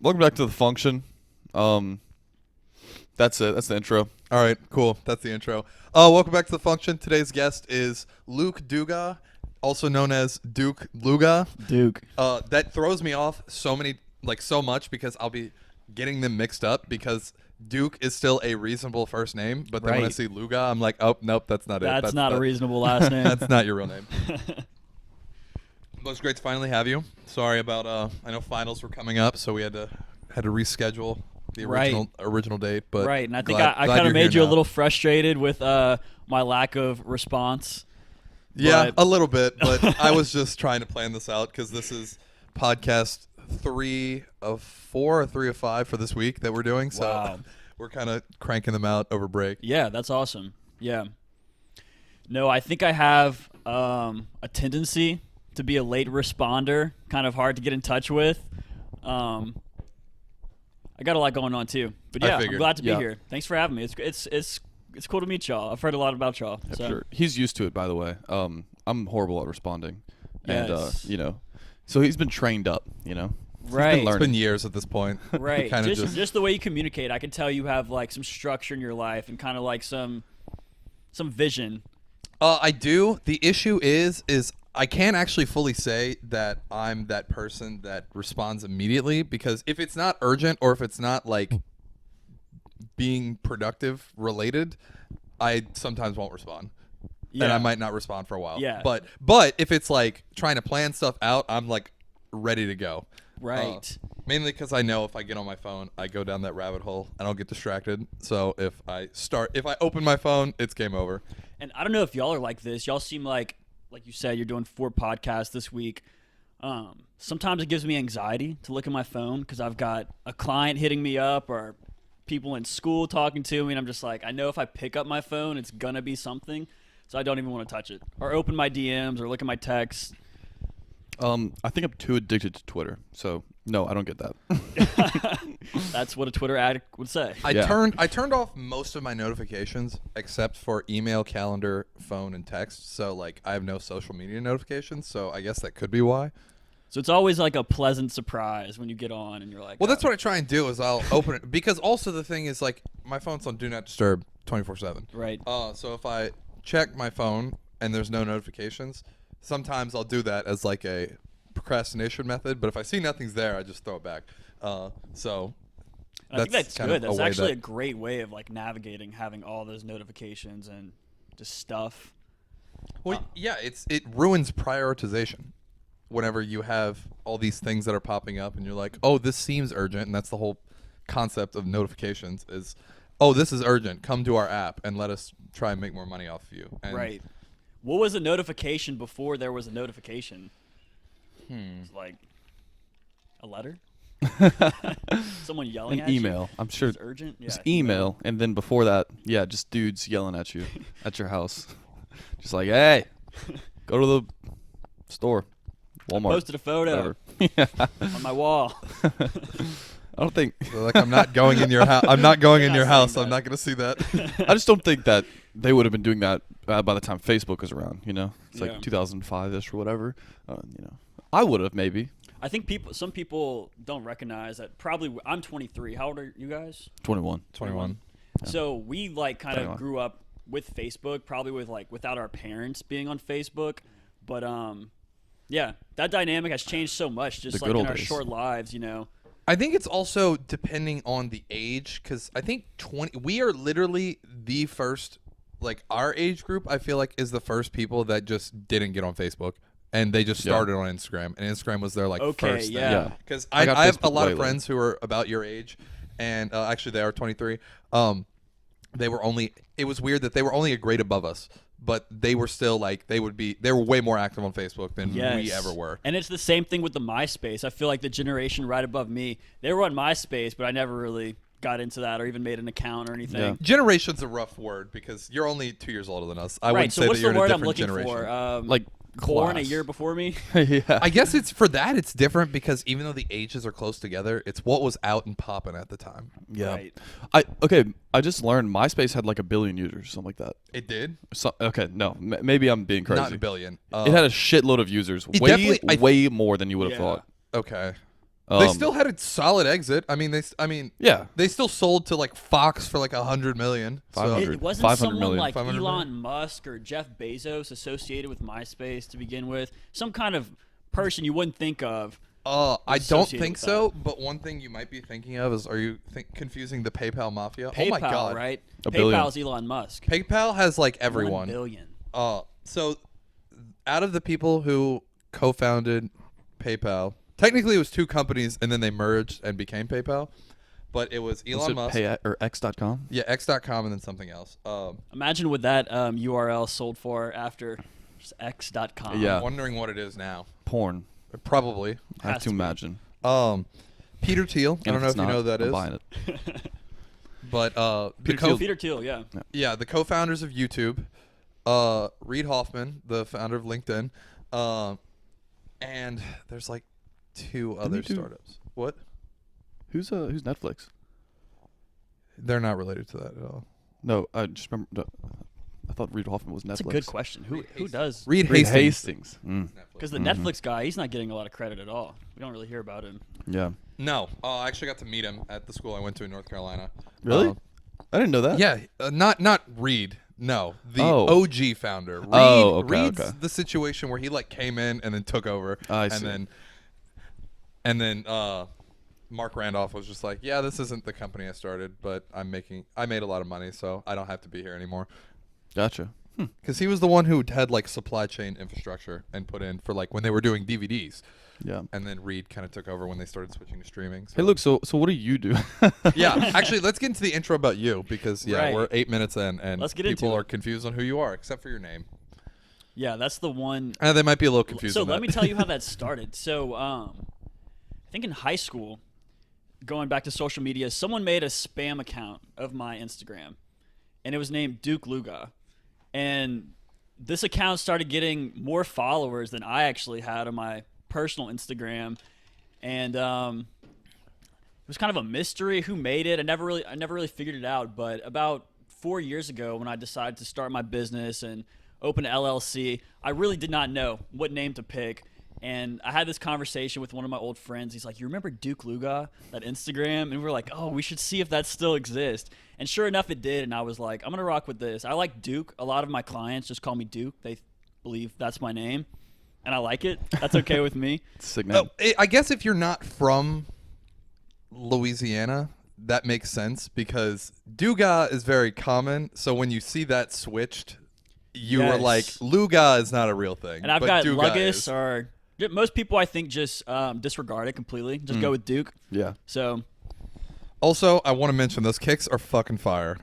Welcome back to the function. That's it. That's the intro. All right, cool. That's the intro. Welcome back to the function. Today's guest is Luke Dugas, also known as Duke Lugas. Duke. That throws me off so much because I'll be getting them mixed up because Duke is still a reasonable first name, but then when I Right. see Luga, I'm like, oh nope, that's not it. That's not a reasonable last name. That's not your real name. But it's great to finally have you. Sorry about I know finals were coming up, so we had to reschedule the original date. But Right, and I think glad I kind you're of made here you a now. little frustrated with my lack of response. Yeah, but- a little bit, but I was just trying to plan this out because this is podcast 3 of 4 or 3 of 5 for this week that we're doing. So Wow. we're kind of cranking them out over break. Yeah, that's awesome. Yeah. No, I think I have a tendency to be a late responder, kind of hard to get in touch with. I got a lot going on too, but I yeah, I'm figured. glad to be Yeah. here. Thanks for having me. It's cool to meet y'all. I've heard a lot about y'all. Yeah, So. sure. He's used to it, by the way. I'm horrible at responding, Yes. and so he's been trained up. He's Right. been learning. It's been years at this point. Right. kind of Just the way you communicate, I can tell you have like some structure in your life and kind of like some vision. I do. The issue is I can't actually fully say that I'm that person that responds immediately because if it's not urgent or if it's not like being productive related, I sometimes won't respond. Yeah. And I might not respond for a while. Yeah. But if it's like trying to plan stuff out, I'm like ready to go. Right. Mainly because I know if I get on my phone, I go down that rabbit hole and I'll get distracted. So if I open my phone, it's game over. And I don't know if y'all are like this. Y'all seem like you said, you're doing 4 podcasts this week. Sometimes it gives me anxiety to look at my phone because I've got a client hitting me up or people in school talking to me, and I'm just like, I know if I pick up my phone, it's gonna be something, so I don't even want to touch it or open my DMs or look at my texts. I think I'm too addicted to Twitter, so no, I don't get that. That's what a Twitter addict would say. I Yeah. turned off most of my notifications except for email, calendar, phone, and text. So like I have no social media notifications. So I guess that could be why. So it's always like a pleasant surprise when you get on and you're like, Well, that's what I try and do is I'll open it because also the thing is like my phone's on Do Not Disturb 24/7. right. So if I check my phone and there's no notifications, sometimes I'll do that as like a procrastination method. But if I see nothing's there, I just throw it back. So. I think that's kind of good. That's way actually that- a great way of like navigating having all those notifications and just stuff. Well, yeah, it ruins prioritization whenever you have all these things that are popping up and you're like, oh, this seems urgent, and that's the whole concept of notifications is, oh, this is urgent. Come to our app and let us try and make more money off of you. And Right. What was a notification before there was a notification? It's like a letter? Someone yelling An at you? email. I'm sure. It's urgent? Yeah. Just email, and then before that, yeah, just dudes yelling at you at your house, just like, hey, go to the store, Walmart. Posted a photo whatever. on my wall. I don't think. They're like, I'm not going in your house. I'm not going in They're your not saying house. I'm that. not going to see that. I just don't think that they would have been doing that by the time Facebook was around. It's Yeah. like 2005ish or whatever. I would have maybe I think some people don't recognize that. Probably, I'm 23. How old are you guys? 21. 21. So we like kind of 21. grew up with Facebook, probably with like without our parents being on Facebook. But yeah, that dynamic has changed so much just The like good in old our days. short lives, I think it's also depending on the age because I think we are literally the first, like our age group, I feel like is the first people that just didn't get on Facebook and they just Yeah. started on Instagram and Instagram was their like Okay, first yeah. Yeah. Because I got I have a Facebook lot way of later. friends who are about your age and actually they are 23. They were only, it was weird that they were only a grade above us, but they were still like, they were way more active on Facebook than we Yes. ever were. And it's the same thing with the MySpace. I feel like the generation right above me, they were on MySpace, but I never really got into that or even made an account or anything. Yeah. Generation's a rough word because you're only 2 years older than us. I Right. wouldn't So say what's that you're the in a word I'm different looking generation. for? Like Born a class. year before me. Yeah. I guess it's for that. It's different because even though the ages are close together, it's what was out and popping at the time. Yeah. Right. I just learned MySpace had like 1 billion users, something like that. It did, No, maybe I'm being crazy. not a billion. It had a shitload of users, It definitely- way more than you would have Yeah. thought. Okay. They still had a solid exit. I mean, yeah. they still sold to like Fox for like $100 million. So- 500. It wasn't 500 someone million. like 500 Elon million? Musk or Jeff Bezos associated with MySpace to begin with. Some kind of person you wouldn't think of. I don't associated think with so. But one thing you might be thinking of is, are you confusing the PayPal mafia? PayPal, Oh my God! right? $1 billion. PayPal's Elon Musk. PayPal has like 1 everyone. billion. So out of the people who co-founded PayPal, technically it was 2 companies, and then they merged and became PayPal. But it was Was Elon it Musk. or X.com? Yeah, X.com and then something else. Imagine what that URL sold for after just X.com. Yeah. I'm wondering what it is now. Porn. Probably. I have Has to to be. imagine. Peter Thiel. I And don't know if it's you not, know who that I'm is. buying it. But Peter Thiel, yeah. the co-founders of YouTube, Reid Hoffman, the founder of LinkedIn, and there's like 2 other you do- startups. What? Who's Netflix? They're not related to that at all. No, I just remember. I thought Reid Hoffman was Netflix. That's a good question. Who does? Reed Reed Hastings. Hastings. Mm. Because the Netflix guy, he's not getting a lot of credit at all. We don't really hear about him. Yeah. No, I actually got to meet him at the school I went to in North Carolina. Really? I didn't know that. Yeah, not Reed. No, the Oh. OG founder. Reed, Oh, okay, Reed's okay. the situation where he like came in and then took over, I and see. then Mark Randolph was just like, yeah, this isn't the company I started, but I made a lot of money, so I don't have to be here anymore. Gotcha. Because he was the one who had like supply chain infrastructure and put in for like when they were doing DVDs, Yeah. and then Reed kind of took over when they started switching to streaming. So. Hey, look. So what do you do? Yeah, actually, let's get into the intro about you because Right. we're 8 minutes in and Let's get into people it. are confused on who you are except for your name. Yeah, that's the one. They might be a little confused. So on let that. me tell you how that started. So I think in high school, going back to social media, someone made a spam account of my Instagram, and it was named Duke Lugas. And this account started getting more followers than I actually had on my personal Instagram, and it was kind of a mystery who made it. I never really figured it out. But about 4 years ago, when I decided to start my business and open an LLC, I really did not know what name to pick. And I had this conversation with one of my old friends. He's like, "You remember Duke Lugas, that Instagram?" And we were like, "Oh, we should see if that still exists." And sure enough, it did. And I was like, "I'm gonna rock with this." I like Duke. A lot of my clients just call me Duke. They believe that's my name, and I like it. That's okay with me. Sick name. I guess if you're not from Louisiana, that makes sense because Dugas is very common. So when you see that switched, you were Yes. like, Lugas is not a real thing. And I've but got Dugas Lugas is. or most people I think just disregard it completely. Just go with Duke. Yeah. So Also, I want to mention those kicks are fucking fire.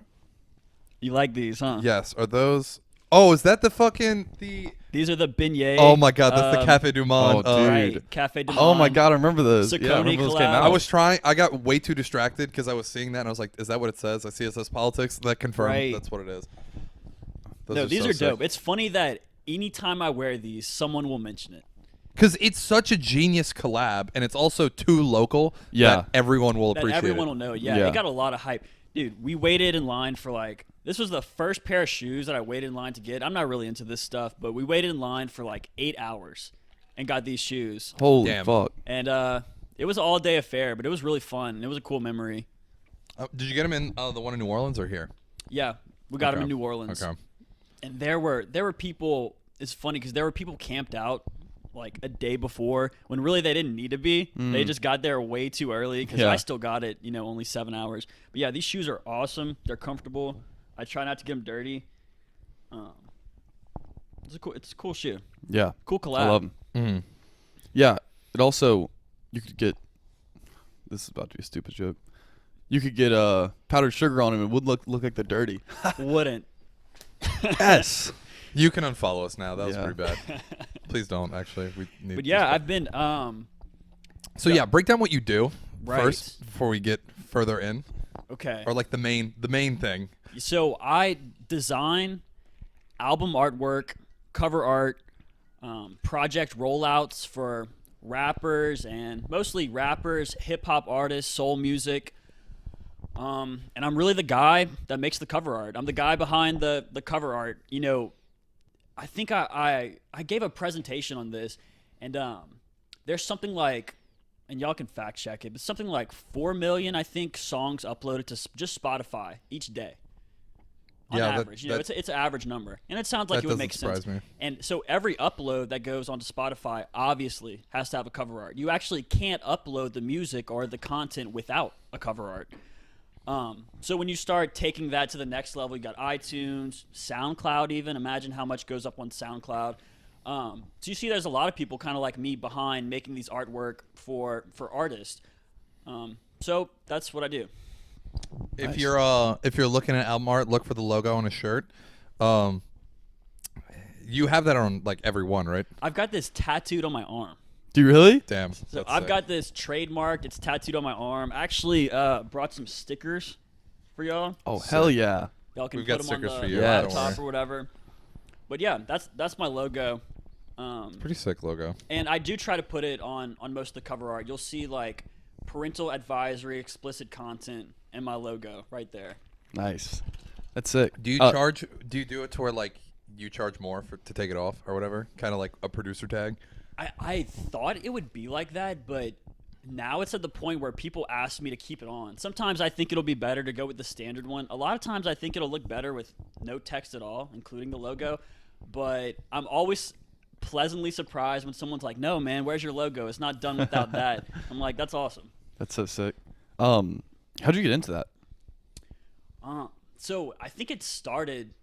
you like these, huh? Yes, are those? Oh, is that the These are the beignets. Oh my God, that's the Cafe Du Monde. oh, dude. Right, Cafe du Oh my Monde. God, I remember those. Yeah, I Saucony remember those came collab. out. I got way too distracted because I was seeing that and I was like, is that what it says? I see it says politics. That confirmed Right. that's what it is. No, these so are sick. dope. It's funny that anytime I wear these, someone will mention it. Because it's such a genius collab, and it's also too local Yeah. that everyone will That appreciate everyone it. will know. Yeah, Yeah. it got a lot of hype. Dude, we waited in line for like, this was the first pair of shoes that I waited in line to get. I'm not really into this stuff, but we waited in line for like 8 hours and got these shoes. Holy Damn. fuck. And it was an all-day affair, but it was really fun. And it was a cool memory. Did you get them in the one in New Orleans or here? Yeah, we got them Okay. in New Orleans. Okay. And there were people. It's funny because there were people camped out like a day before when really they didn't need to be. They just got there way too early because Yeah. I still got it, only 7 hours. But yeah, these shoes are awesome. They're comfortable. I try not to get them dirty. It's a cool shoe. Yeah. Cool collab. I love them. Mm-hmm. Yeah. It also, you could get, this is about to be a stupid joke. You could get powdered sugar on them. It would look like they're dirty. Wouldn't. Yes. You can unfollow us now. That was Yeah. pretty bad. Please don't, actually. We need But to yeah, stop. I've been So yeah, break down what you do Right. first before we get further in, okay. or like the main thing. So I design album artwork, cover art, project rollouts for rappers and mostly rappers, hip hop artists, soul music. And I'm really the guy that makes the cover art. I'm the guy behind the cover art. I think I gave a presentation on this, and there's something like and y'all can fact check it, but something like 4 million, I think, songs uploaded to just Spotify each day. On average, it's an average number, and it sounds like it would make sense. Me. And so every upload that goes onto Spotify obviously has to have a cover art. You actually can't upload the music or the content without a cover art. So when you start taking that to the next level, you got iTunes, SoundCloud even. Imagine how much goes up on SoundCloud. So you see there's a lot of people kind of like me behind making these artwork for artists. So that's what I do. If Nice. you're looking at album art, look for the logo on a shirt. You have that on like every one, right? I've got this tattooed on my arm. Do you really? Damn. So I've got this trademarked. It's tattooed on my arm. I actually brought some stickers for y'all. Oh, hell yeah. Y'all can We've put got them on stickers the for you. Yeah. laptop or whatever. But yeah, that's my logo. Pretty sick logo. And I do try to put it on most of the cover art. You'll see like parental advisory, explicit content, and my logo right there. Nice. That's sick. Do you charge? Do you do it to where like you charge more to take it off or whatever? Kind of like a producer tag. I thought it would be like that, but now it's at the point where people ask me to keep it on. Sometimes I think it'll be better to go with the standard one. A lot of times I think it'll look better with no text at all, including the logo. But I'm always pleasantly surprised when someone's like, "No, man, where's your logo? It's not done without that." I'm like, "That's awesome." That's so sick. How'd you get into that? So I think it started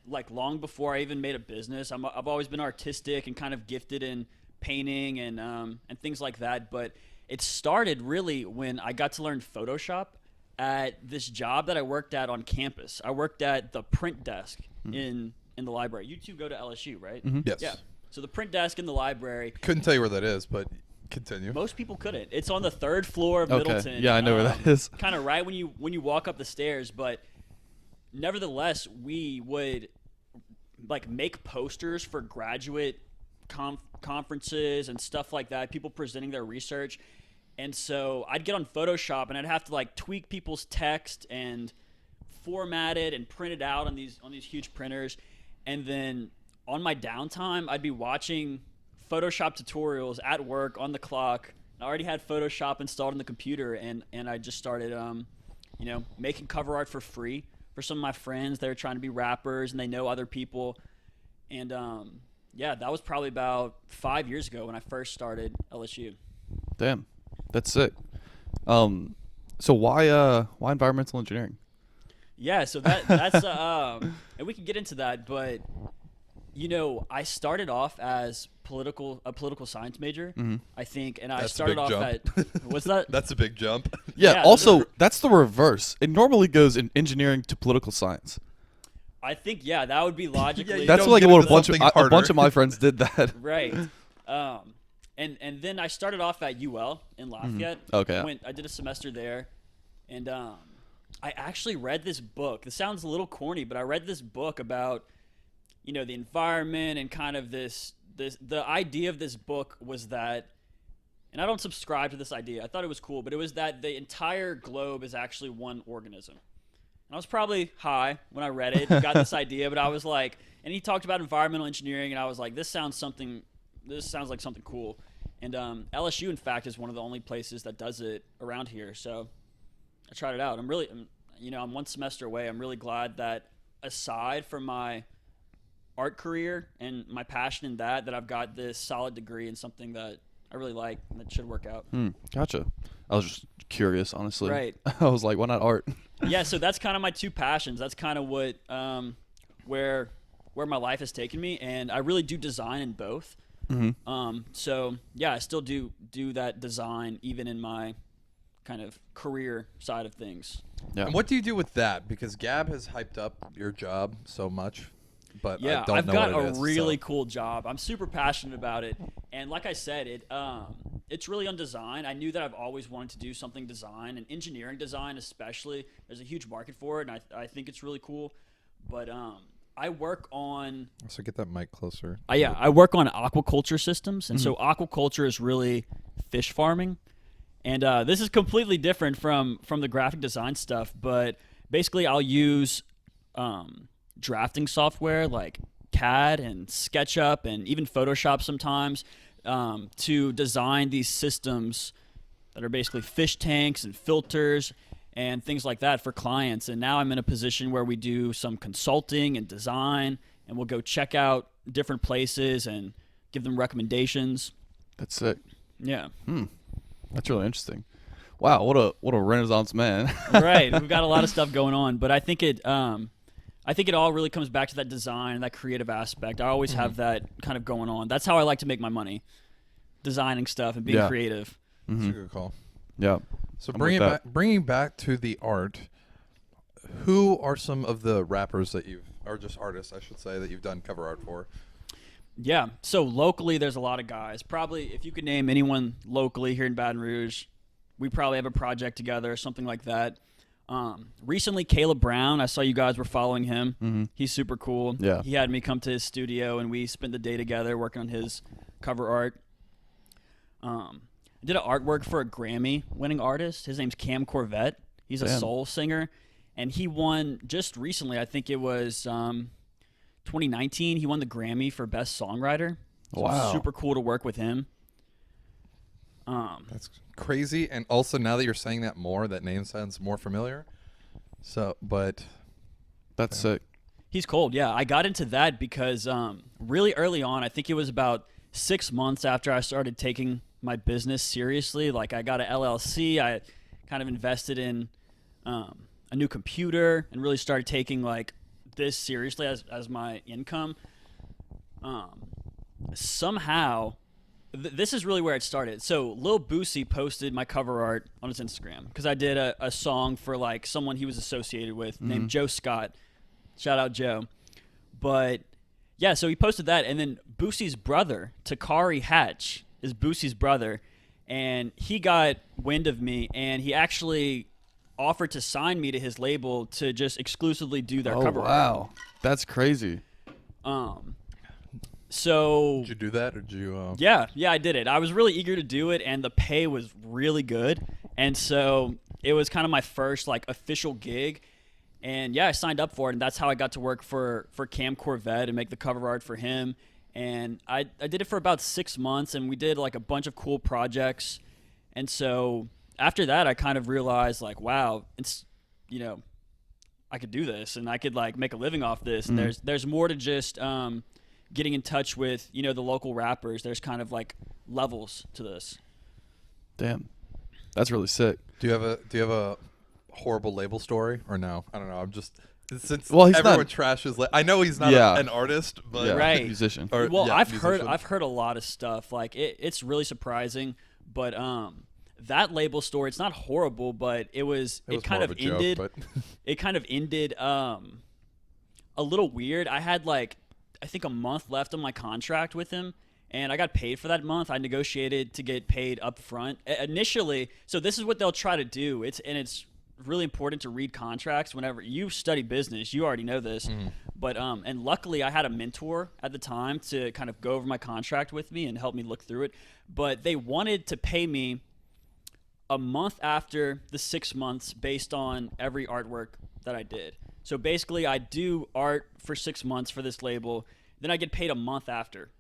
like long before I even made a business. I've always been artistic and kind of gifted in painting and things like that. But it started really when I got to learn Photoshop at this job that I worked at on campus. I worked at the print desk in the library. You two go to LSU, right? Yes. Yeah. So the print desk in the library. Couldn't tell you where that is, but continue. Most people couldn't. It's on the 3rd floor of Okay. Middleton. Yeah, I know where that is. Kind of right when you walk up the stairs, but nevertheless, we would like make posters for graduate conferences and stuff like that. People presenting their research, and so I'd get on Photoshop and I'd have to like tweak people's text and format it and print it out on these huge printers, and then on my downtime, I'd be watching Photoshop tutorials at work on the clock. I already had Photoshop installed on the computer, and I just started, making cover art for free for some of my friends. They were trying to be rappers, and they know other people. And, that was probably about 5 years ago when I first started LSU. Damn. That's sick. So why environmental engineering? Yeah, so that's and we can get into that, but I started off as a political science major, I think, and I That's a started big off jump. at what's that? That's a big jump. Yeah. Yeah, Also, that's the reverse. It normally goes in engineering to political science. I think that would be logically you That's don't like get what into something a harder. bunch of my friends did that. right. And then I started off at UL in Lafayette. Okay. I did a semester there, and I actually read this book. This sounds a little corny, but I read this book about the environment and kind of the idea of this book was that, and I don't subscribe to this idea. I thought it was cool, but it was that the entire globe is actually one organism. And I was probably high when I read it and got this idea, but I was like, and he talked about environmental engineering, and I was like, this sounds like something cool. And LSU, in fact, is one of the only places that does it around here. So I tried it out. I'm 1 semester away. I'm really glad that aside from my art career and my passion in that I've got this solid degree in something that I really like and that should work out. Gotcha. I was just curious, honestly. Right. I was like, why not art? Yeah, so that's kind of my two passions. That's kind of what where my life has taken me, and I really do design in both. So yeah, I still do that design even in my kind of career side of things. Yeah. And what do you do with that? Because Gab has hyped up your job so much, but Yeah, I don't I've know got what it a is, really so. cool job. I'm super passionate about it, and like I said, it's really on design. I knew that I've always wanted to do something design, and engineering design especially. There's a huge market for it, and I think it's really cool. But I work on So get that mic closer. I work on aquaculture systems, and so aquaculture is really fish farming. And this is completely different from the graphic design stuff, but basically I'll use drafting software like CAD and SketchUp and even Photoshop sometimes to design these systems that are basically fish tanks and filters and things like that for clients. And now I'm in a position where we do some consulting and design, and we'll go check out different places and give them recommendations. That's sick. Yeah. That's really interesting. Wow, what a renaissance man. Right. We've got a lot of stuff going on, but I think it all really comes back to that design, that creative aspect. I always have that kind of going on. That's how I like to make my money, designing stuff and being creative. That's a good call. Yeah. So I'm with that. bringing back to the art, who are some of the rappers that or just artists, I should say, that you've done cover art for? Yeah. So locally, there's a lot of guys. Probably, if you could name anyone locally here in Baton Rouge, we probably have a project together, something like that. Recently, Caleb Brown, I saw you guys were following him. Mm-hmm. He's super cool. Yeah. He had me come to his studio, and we spent the day together working on his cover art. I did an artwork for a Grammy-winning artist. His name's Cam Corvette. He's a soul singer, and he won just recently. I think it was 2019. He won the Grammy for Best Songwriter. So Wow. super cool to work with him. That's crazy. And also, now that you're saying that more, that name sounds more familiar. So, but That's sick. He's cold, yeah. I got into that because really early on, I think it was about 6 months after I started taking my business seriously. Like, I got an LLC. I kind of invested in a new computer and really started taking like this seriously as my income. Somehow, this is really where it started. So Lil Boosie posted my cover art on his Instagram because I did a song for like someone he was associated with named Joe Scott. Shout out Joe. But yeah, so he posted that, and then Boosie's brother, Takari Hatch, is Boosie's brother, and he got wind of me, and he actually offered to sign me to his label to just exclusively do their cover art. Wow. That's crazy. So did you do that, or did you? Yeah, I did it. I was really eager to do it, and the pay was really good, and so it was kind of my first like official gig. And yeah, I signed up for it, and that's how I got to work for Cam Corvette and make the cover art for him. And I did it for about 6 months, and we did like a bunch of cool projects. And so after that, I kind of realized like, wow, it's, I could do this, and I could like make a living off this. And there's more to just getting in touch with the local rappers. There's kind of like levels to this. Damn. That's really sick. Do you have a horrible label story, or no? I don't know. I'm just since he's everyone not, trashes. I know he's not an artist, but Right. musician. I've heard a lot of stuff. Like it's really surprising, but that label story, it's not horrible, but it kind of ended. It kind of ended a little weird. I had like I think a month left on my contract with him, and I got paid for that month. I negotiated to get paid up front initially. So this is what they'll try to do. It's really important to read contracts whenever you study business. You already know this, but and luckily I had a mentor at the time to kind of go over my contract with me and help me look through it. But they wanted to pay me a month after the 6 months based on every artwork that I did. So basically I do art for 6 months for this label, then I get paid a month after.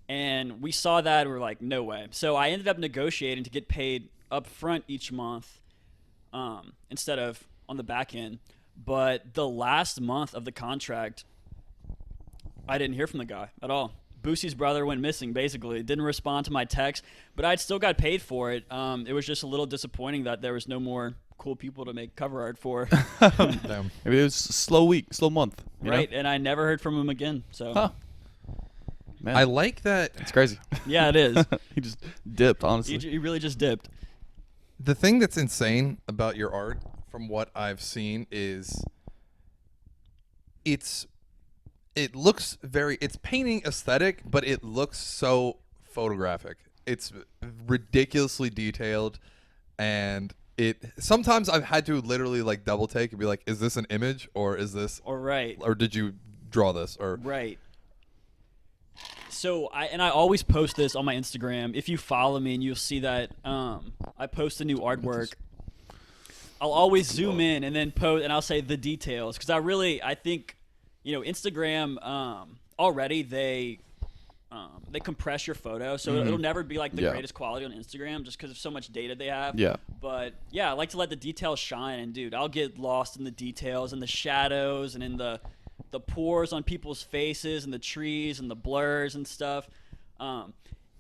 And we saw that, and we're like, no way. So I ended up negotiating to get paid up front each month instead of on the back end. But the last month of the contract, I didn't hear from the guy at all. Boosie's brother went missing, basically. Didn't respond to my text, but I'd still got paid for it. It was just a little disappointing that there was no more cool people to make cover art for. Damn. Maybe it was a slow month. Right, know? and I never heard from him again. So, Huh. Man, I like that. it's crazy. yeah, it is. He just dipped, honestly. He really just dipped. The thing that's insane about your art, from what I've seen, is it looks it's painting aesthetic, but it looks so photographic. It's ridiculously detailed, and sometimes I've had to literally like double take and be like, is this an image, or is this, or did you draw this, or right. So I always post this on my Instagram. If you follow me, and you'll see that I post a new artwork. I'll always zoom in and then post, and I'll say the details, because I think Instagram already they they compress your photo, so it'll never be like the Yeah. greatest quality on Instagram just because of so much data they have. Yeah. But yeah, I like to let the details shine, and dude, I'll get lost in the details and the shadows and in the pores on people's faces and the trees and the blurs and stuff.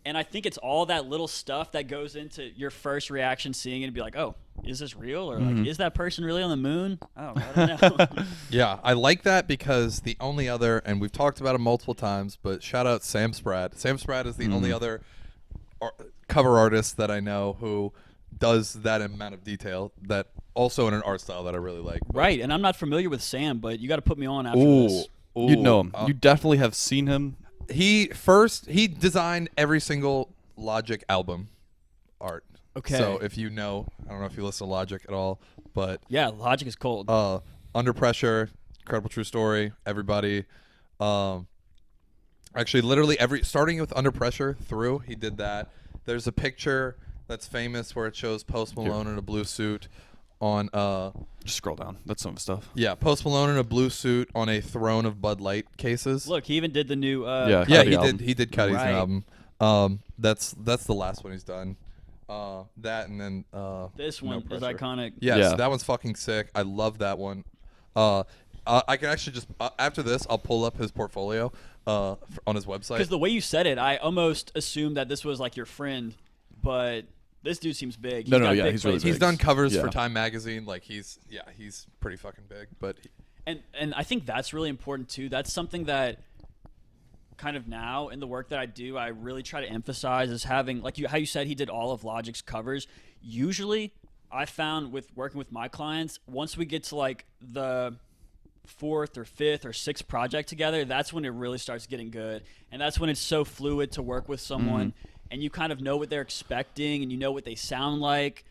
And I think it's all that little stuff that goes into your first reaction seeing it and be like, oh, is this real? Or like, is that person really on the moon? Oh, I don't know. Yeah, I like that because the only other, and we've talked about him multiple times, but shout out Sam Spratt. Sam Spratt is the only other cover artist that I know who does that amount of detail, that also in an art style that I really like. Right, and I'm not familiar with Sam, but you got to put me on after Ooh, this. You'd know him. You definitely have seen him. He designed every single Logic album art. Okay. So if you know, I don't know if you listen to Logic at all, but Yeah, Logic is cold. Under Pressure, Incredible True Story, everybody. Actually, literally starting with Under Pressure through, he did that. There's a picture that's famous where it shows Post Malone in a blue suit on Just scroll down. That's some stuff. yeah, Post Malone in a blue suit on a throne of Bud Light cases. Look, he even did the new. Yeah. Yeah, Cudi he album. did. He did Cudi's Right. new album. That's the last one he's done. That and then This No one is Pressure. iconic. Yes, Yeah. that one's fucking sick. I love that one. I can actually just after this, I'll pull up his portfolio on his website. Because the way you said it, I almost assumed that this was like your friend, but this dude seems big. No, got yeah, big he's really places. He's done covers Yeah. for Time Magazine. Like he's pretty fucking big. But And I think that's really important too. That's something that kind of now in the work that I do, I really try to emphasize is having, like how you said he did all of Logic's covers. Usually I found with working with my clients, once we get to like the fourth or fifth or sixth project together, that's when it really starts getting good. And that's when it's so fluid to work with someone and you kind of know what they're expecting and you know what they sound like.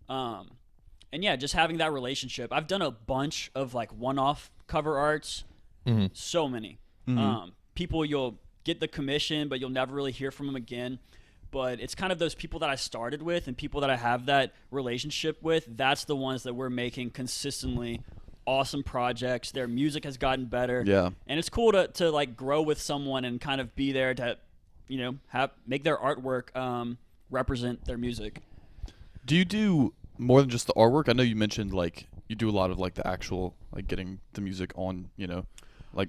And yeah, just having that relationship. I've done a bunch of like one-off cover arts. So many. People, you'll get the commission, but you'll never really hear from them again. But it's kind of those people that I started with and people that I have that relationship with. That's the ones that we're making consistently awesome projects. Their music has gotten better. Yeah. And it's cool to like grow with someone and kind of be there to, you know, make their artwork represent their music. Do you do more than just the artwork? I know you mentioned like you do a lot of like the actual like getting the music on, you know, like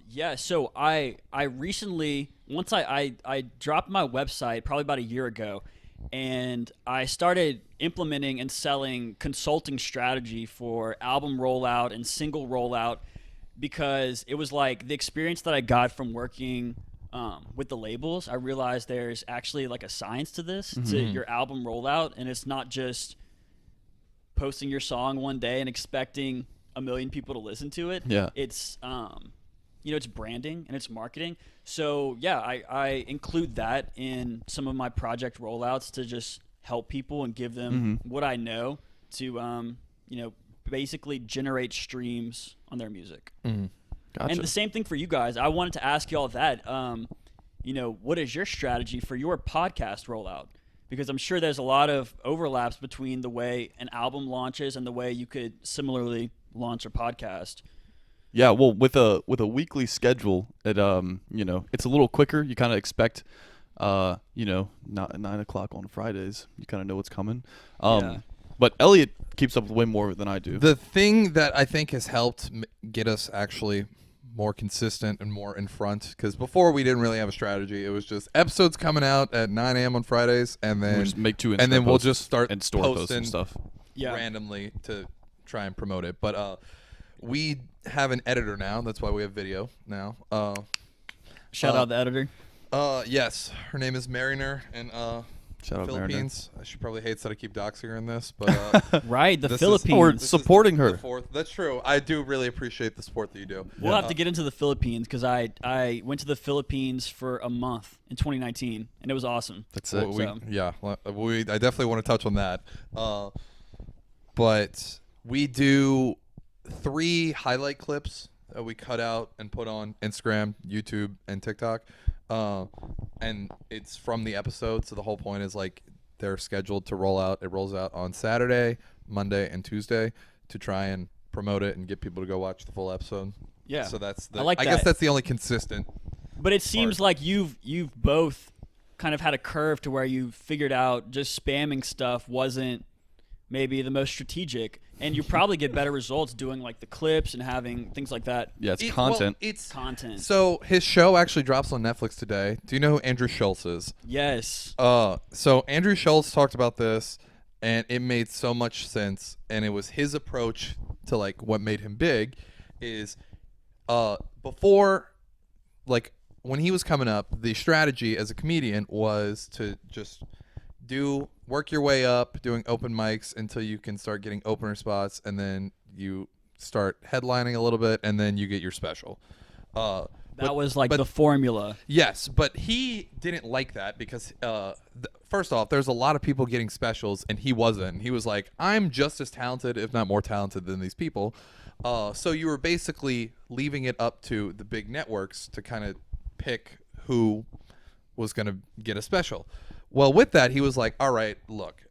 Yeah, so I recently, once I dropped my website probably about a year ago, and I started implementing and selling consulting strategy for album rollout and single rollout, because it was like the experience that I got from working with the labels. I realized there's actually like a science to this, to your album rollout, and it's not just posting your song one day and expecting a million people to listen to it. Yeah. It's you know, it's branding and it's marketing. So yeah, I include that in some of my project rollouts to just help people and give them what I know to you know, basically generate streams on their music. gotcha. And the same thing for you guys. I wanted to ask y'all that. You know, what is your strategy for your podcast rollout? Because I'm sure there's a lot of overlaps between the way an album launches and the way you could similarly launch a podcast. Yeah, well, with a weekly schedule, it you know, it's a little quicker. You kind of expect, you know, not 9 o'clock on Fridays. You kind of know what's coming. Yeah. But Elliot keeps up with way more than I do. the thing that I think has helped get us actually more consistent and more in front, because before we didn't really have a strategy. It was just episodes coming out at 9 a.m. on Fridays, and then we just make 2 Instagram and then we'll posts just start and store posts posting and stuff. Yeah. randomly to try and promote it. But we have an editor now. That's why we have video now. Shout out the editor. Yes, her name is Mariner, and Shout out Mariner. Philippines. She probably hates that I keep doxing her in this, but Right, the this is- Philippines. We're this is supporting the her. fourth. That's true. I do really appreciate the support that you do. We'll have to get into the Philippines because I went to the Philippines for a month in 2019, and it was awesome. That's Well, it. I definitely want to touch on that. But we do 3 highlight clips that we cut out and put on Instagram, YouTube, and TikTok. And it's from the episode, so the whole point is like they're scheduled to roll out. It rolls out on Saturday, Monday, and Tuesday to try and promote it and get people to go watch the full episode. Yeah. So that's I like guess that. that's the only consistent But it seems like you've both kind of had a curve to where you figured out just spamming stuff wasn't maybe the most strategic, and you probably get better results doing like the clips and having things like that. Yeah, it's content. Well, it's Content. So his show actually drops on Netflix today. Do you know who Andrew Schultz is? Yes. So Andrew Schultz talked about this, and it made so much sense. And it was his approach to like what made him big, is before, like when he was coming up, the strategy as a comedian was to just work your way up doing open mics until you can start getting opener spots, and then you start headlining a little bit, and then you get your special. That was like the formula. Yes, but he didn't like that because first off, there's a lot of people getting specials, and he wasn't. He was like, I'm just as talented, if not more talented than these people. So you were basically leaving it up to the big networks to kind of pick who was going to get a special. Well, with that, he was like, all right, look,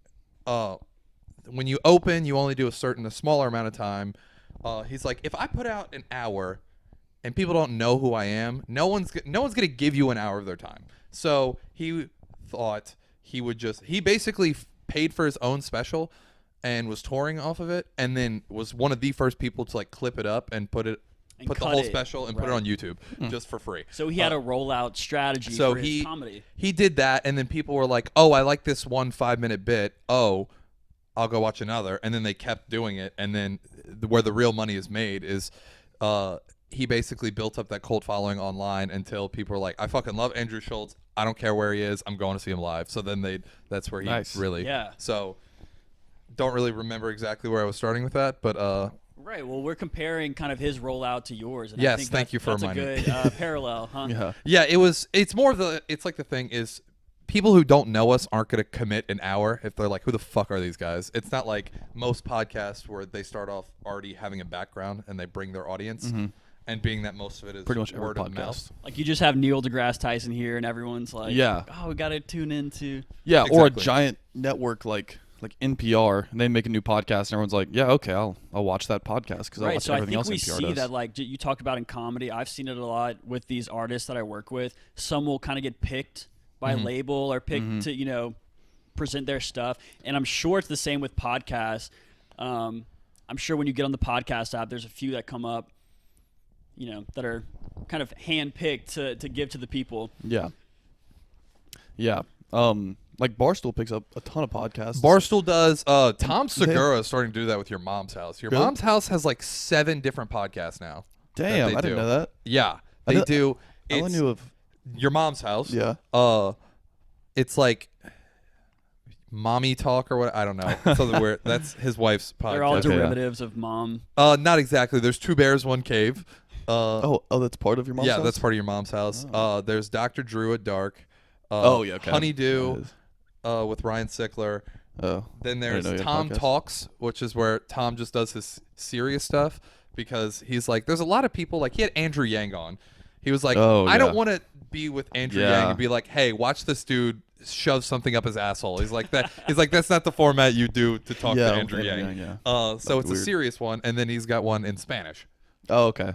when you open, you only do a smaller amount of time. He's like, if I put out an hour and people don't know who I am, no one's going to give you an hour of their time. So he thought he basically paid for his own special and was touring off of it, and then was one of the first people to like clip it up and put the whole special and put it on YouTube just for free. So he had a rollout strategy for his comedy. He did that, and then people were like, oh, I like this 1 5-minute bit. Oh, I'll go watch another. And then they kept doing it, and then where the real money is made is he basically built up that cult following online until people were like, I fucking love Andrew Schultz. I don't care where he is. I'm going to see him live. So then that's where he really. Yeah. So don't really remember exactly where I was starting with that, but Right. Well, we're comparing kind of his rollout to yours. And yes, I think thank you for that's reminding a good parallel, huh? Yeah. yeah, it's more of it's like the thing is people who don't know us aren't going to commit an hour if they're like, who the fuck are these guys? It's not like most podcasts where they start off already having a background and they bring their audience, and being that most of it is Pretty much every word of podcast. mouth. Like you just have Neil deGrasse Tyson here, and everyone's like, Yeah. oh, we got to tune into. Yeah, or a Exactly. giant network like NPR, and they make a new podcast, and everyone's like, "Yeah, okay, I'll watch that podcast because I Right. watch So I everything think else we NPR see does." that, like you talked about in comedy. I've seen it a lot with these artists that I work with. Some will kind of get picked by label or picked to present their stuff, and I'm sure it's the same with podcasts. I'm sure when you get on the podcast app, there's a few that come up, that are kind of handpicked to give to the people. Yeah. Like Barstool picks up a ton of podcasts. Barstool does. Tom Segura is starting to do that with Your Mom's House. Your Really? Mom's House has like 7 different podcasts now. Damn, they I didn't do. know that. Yeah, I they know- do. I only It's knew of. Your Mom's House. Yeah. It's like mommy talk or what? I don't know. Something weird. That's his wife's podcast. They're all Okay, yeah. derivatives of mom. Not exactly. There's 2 bears, 1 cave. Oh, that's part of your mom's yeah, house? that's part of Your Mom's House. There's Dr. Drew at Dark. Oh, yeah, okay. Honeydew That is- with Ryan Sickler. Oh. Then I there's didn't know you had a Tom podcast. Talks, which is where Tom just does his serious stuff because he's like, there's a lot of people, like he had Andrew Yang on. He was like, Oh, I don't yeah. want to be with Andrew Yeah. Yang and be like, hey, watch this dude shove something up his asshole. He's like that. He's like, that's not the format you do to talk Yeah, to Andrew Andrew Yang. Yang, So it's a weird. serious one, and then he's got one in Spanish. Oh, okay.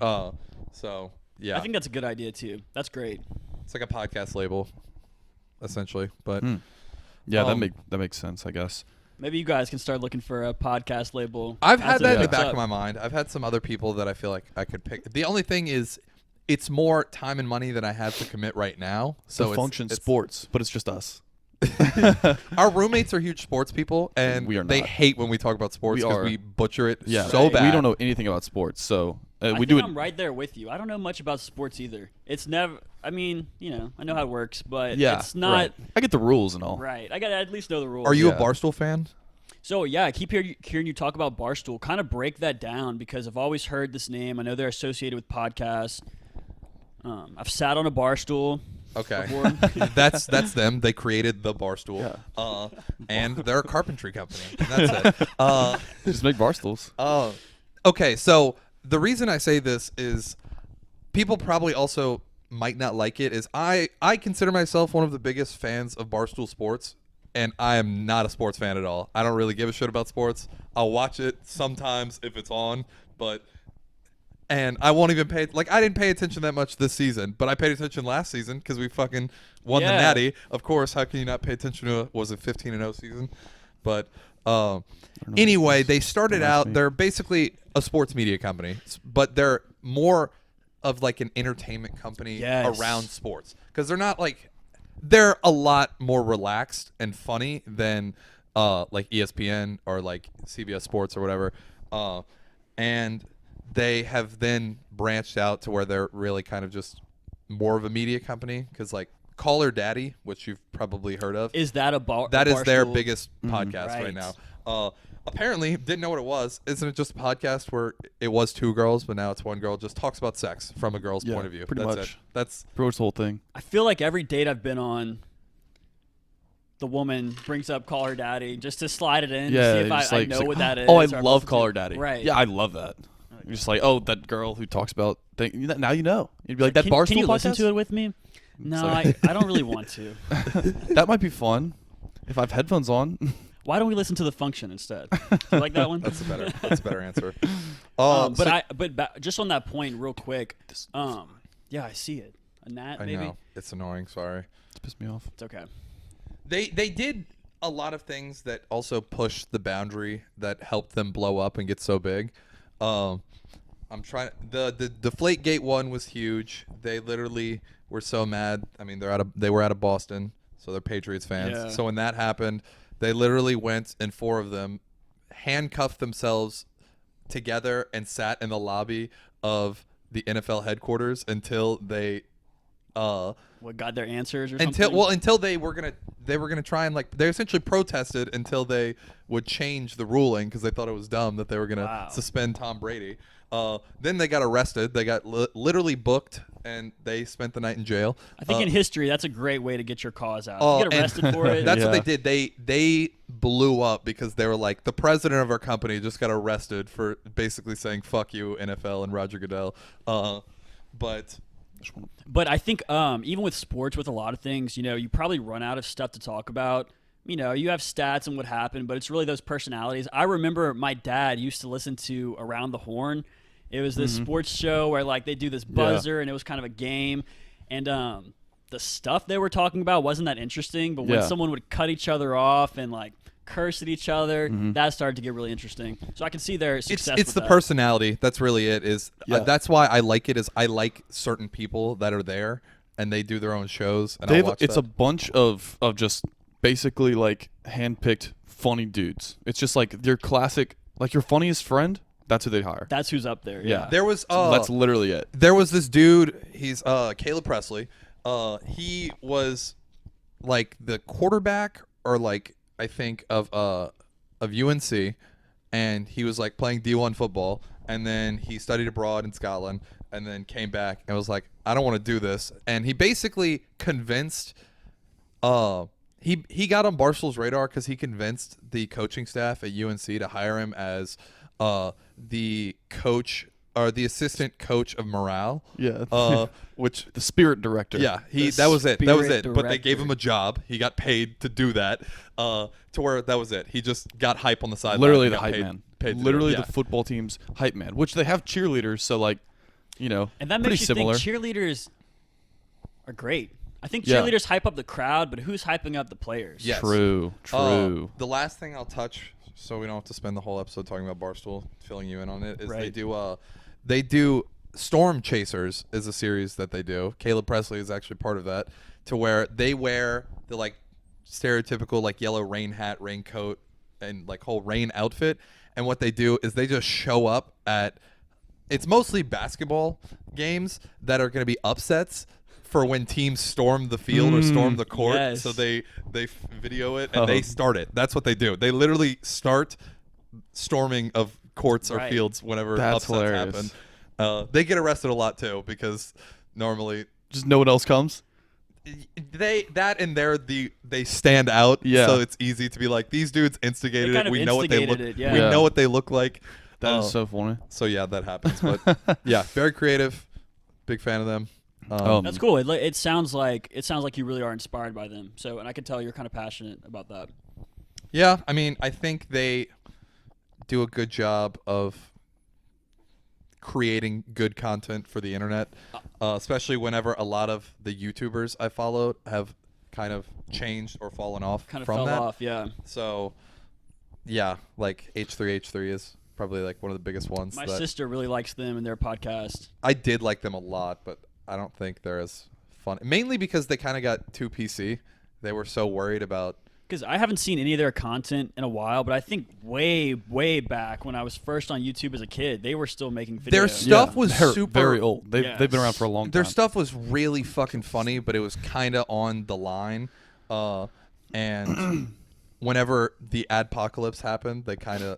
So yeah, I think that's a good idea too. That's great. it's like a podcast label, essentially. But Yeah, Um, that makes sense, I guess. Maybe you guys can start looking for a podcast label. I've as had it that in the picks back up. of my mind. I've had some other people that I feel like I could pick. The only thing is, it's more time and money than I have to commit right now. So So function it's sports, but it's just us. Our roommates are huge sports people, and We are they not. hate when we talk about sports We because are. we butcher it Yeah, so Right. bad. We don't know anything about sports, so I we think do it. I'm right there with you. I don't know much about sports either. It's never. I mean, I know how it works, but Yeah, it's not right. I get the rules and all. right. I gotta at least know the rules. Are you Yeah. a Barstool fan? So yeah, I keep hearing you talk about Barstool. Kind of break that down because I've always heard this name. I know they're associated with podcasts. I've sat on a Barstool. Okay, Before. that's them. They created the Barstool, and they're a carpentry company. And that's it. Just make bar stools. Okay, so the reason I say this is people probably also might not like it is I consider myself one of the biggest fans of Barstool Sports, and I am not a sports fan at all. I don't really give a shit about sports. I'll watch it sometimes if it's on, but And I won't even pay. Like, I didn't pay attention that much this season, but I paid attention last season because we fucking won the Yeah. Natty. Of course, how can you not pay attention to was it 15-0 season? But anyway, they started out. They're basically a sports media company, but they're more of like an entertainment company Yes. around sports because they're not like they're a lot more relaxed and funny than like ESPN or like CBS Sports or whatever. And they have then branched out to where they're really kind of just more of a media company because like Call Her Daddy, which you've probably heard of, Is that that is their Barstool? biggest podcast right now. Apparently, didn't know what it was. Isn't it just a podcast where it was two girls, but now it's one girl just talks about sex from a girl's Yeah, point of view? pretty That's much. it. That's Pretty much the whole thing. I feel like every date I've been on, the woman brings up Call Her Daddy just to slide it in, Yeah, to see if just I like- know just what like, that is. Oh, I or love listen Call to- Her Daddy. Right. Yeah, I love that. You're just like, oh, that girl who talks about things. Now you know. You'd be like, that Can, Barstool can you podcast? listen to it with me? No, like- I don't really want to. That might be fun if I have headphones on. Why don't we listen to The Function instead? Do you like that one? that's a better answer. But just on that point, real quick. Yeah, I see it. A gnat, I maybe. know it's annoying. Sorry. It's pissed me off. It's okay. They did a lot of things that also pushed the boundary that helped them blow up and get so big. I'm trying. The Deflategate one was huge. They literally were so mad. I mean, they were out of Boston, so they're Patriots fans. Yeah. So when that happened, they literally went and four of them handcuffed themselves together and sat in the lobby of the NFL headquarters until they What, got their answers or something? until they were gonna try and like they essentially protested until they would change the ruling because they thought it was dumb that they were gonna Wow. suspend Tom Brady. Then they got arrested. They got literally booked and they spent the night in jail. I think in history, that's a great way to get your cause out. Oh, You get and arrested for it. That's what Yeah. they did. They blew up because they were like the president of our company just got arrested for basically saying "fuck you" NFL and Roger Goodell. But I think even with sports, with a lot of things, you probably run out of stuff to talk about. You have stats and what happened, but it's really those personalities. I remember my dad used to listen to Around the Horn. It was this sports show where like they do this buzzer and it was kind of a game. And the stuff they were talking about wasn't that interesting, but when Yeah. someone would cut each other off and like curse at each other, that started to get really interesting. So I can see their success. It's with the that. personality. That's really it. Yeah. That's why I like it. Is I like certain people that are there and they do their own shows. And I'll watch It's that. a bunch of just basically like handpicked funny dudes. It's just like your classic, like your funniest friend. That's who they hire. That's who's up there. Yeah. There was That's literally it. there was this dude. He's Caleb Presley. He was like the quarterback or like I think of UNC, and he was like playing D1 football, and then he studied abroad in Scotland, and then came back and was like, I don't want to do this, and he basically convinced. He got on Barstool's radar because he convinced the coaching staff at UNC to hire him as the coach or the assistant coach of morale. Yeah. Which The spirit director. yeah, The that was it. That was spirit it. But they gave director. him a job. He got paid to do that. To where that was it. He just got hype on the sideline. Literally and the got hype paid- man. paid to do Literally it. Yeah. the football team's hype man, which they have cheerleaders. So like, And that pretty makes you similar. think cheerleaders are great. I think Yeah. cheerleaders hype up the crowd, but who's hyping up the players? Yes. True. The last thing I'll touch, so we don't have to spend the whole episode talking about Barstool, filling you in on it, is Right. they do Storm Chasers is a series that they do. Caleb Presley is actually part of that, to where they wear the like stereotypical like yellow rain hat, raincoat, and like whole rain outfit. And what they do is they just show up at. It's mostly basketball games that are going to be upsets for when teams storm the field or storm the court. yes. So they video it and they start it. That's what they do. They literally start storming of courts or Right. fields whenever That's upsets hilarious. happen. They get arrested a lot too because normally Just no one else comes. they stand out. Yeah. So it's easy to be like, these dudes instigated They kind it. of We know what they look. instigated it, yeah. We Yeah. know what they look like. That is so funny. So yeah, that happens. But yeah, very creative. Big fan of them. That's cool. It sounds like you really are inspired by them. So, and I can tell you're kind of passionate about that. Yeah, I mean, I think they do a good job of creating good content for the internet, especially whenever a lot of the YouTubers I followed have kind of changed or fallen off Kind of from fell that. off, yeah. So, yeah, like H3H3 is probably like one of the biggest ones. My that sister really likes them and their podcast. I did like them a lot, but I don't think they're as fun. Mainly because they kind of got too PC. They were so worried about. Because I haven't seen any of their content in a while, but I think way, way back when I was first on YouTube as a kid, they were still making videos. Their stuff was they're super very old. They've been around for a long time. Their stuff was really fucking funny, but it was kind of on the line. And whenever the adpocalypse happened, they kind of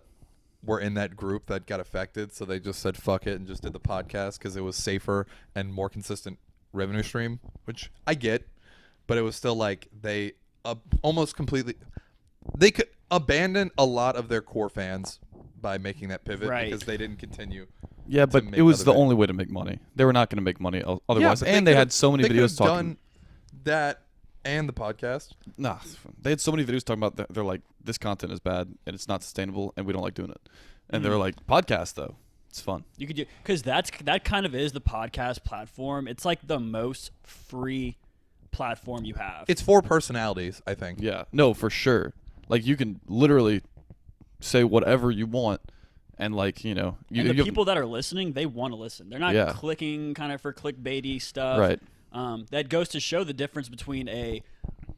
were in that group that got affected. So they just said fuck it and just did the podcast because it was safer and more consistent revenue stream, which I get. But it was still like they almost completely. They could abandon a lot of their core fans by making that pivot Right. because they didn't continue. Yeah, but make it was other the only way to make money. They were not going to make money otherwise. but And they could've- had so many they videos could've talking. done that and the podcast. Nah, they had so many videos talking about they're like, this content is bad and it's not sustainable and we don't like doing it. And they were like, podcast though, it's fun. You could do because that kind of is the podcast platform. It's like the most free platform you have. It's for personalities, I think. Yeah, no, for sure. Like you can literally say whatever you want, and like you know, and the people that are listening, they want to listen. They're not Yeah. clicking kind of for clickbaity stuff. Right. That goes to show the difference between a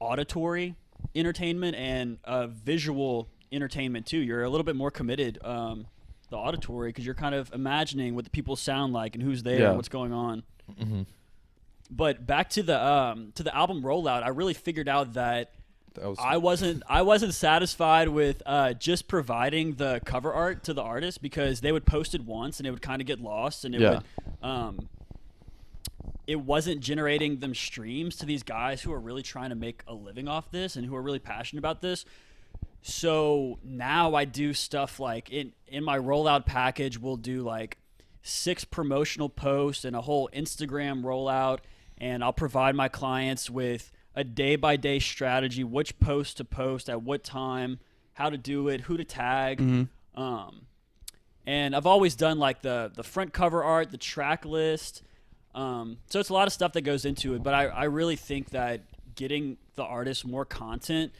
auditory entertainment and a visual entertainment too. You're a little bit more committed. The auditory because you're kind of imagining what the people sound like and who's there Yeah. and what's going on. But back to the album rollout, I really figured out that That was, I wasn't satisfied with just providing the cover art to the artist because they would post it once and it would kind of get lost and it wasn't generating them streams to these guys who are really trying to make a living off this and who are really passionate about this. So now I do stuff like in my rollout package, we'll do like 6 promotional posts and a whole Instagram rollout, and I'll provide my clients with a day-by-day strategy, which post to post at what time, how to do it, who to tag. And I've always done like the front cover art, the track list. So it's a lot of stuff that goes into it, but I really think that getting the artist more content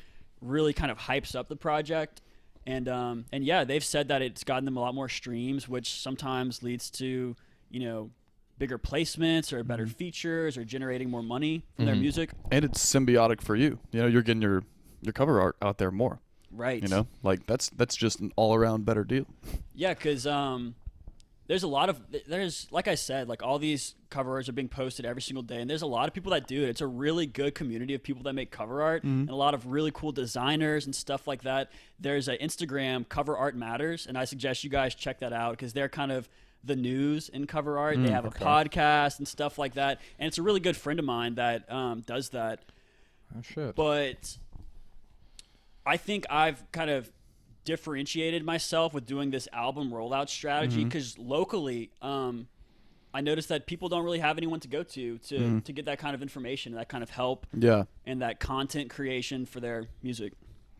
really kind of hypes up the project. And yeah, they've said that it's gotten them a lot more streams, which sometimes leads to, you know, bigger placements or better features or generating more money from their music. and it's symbiotic for you. You know, you're getting your cover art out there more. Right. You know, like that's just an all around better deal. Yeah, because there's like I said, like all these cover arts are being posted every single day, and there's a lot of people that do it. It's a really good community of people that make cover art, and a lot of really cool designers and stuff like that. There's an Instagram, Cover Art Matters, and I suggest you guys check that out because they're kind of the news in cover art. They have a podcast and stuff like that, and it's a really good friend of mine that does that. oh shit. But I think I've kind of differentiated myself with doing this album rollout strategy because locally, I noticed that people don't really have anyone to go to get that kind of information, that kind of help, Yeah. and that content creation for their music.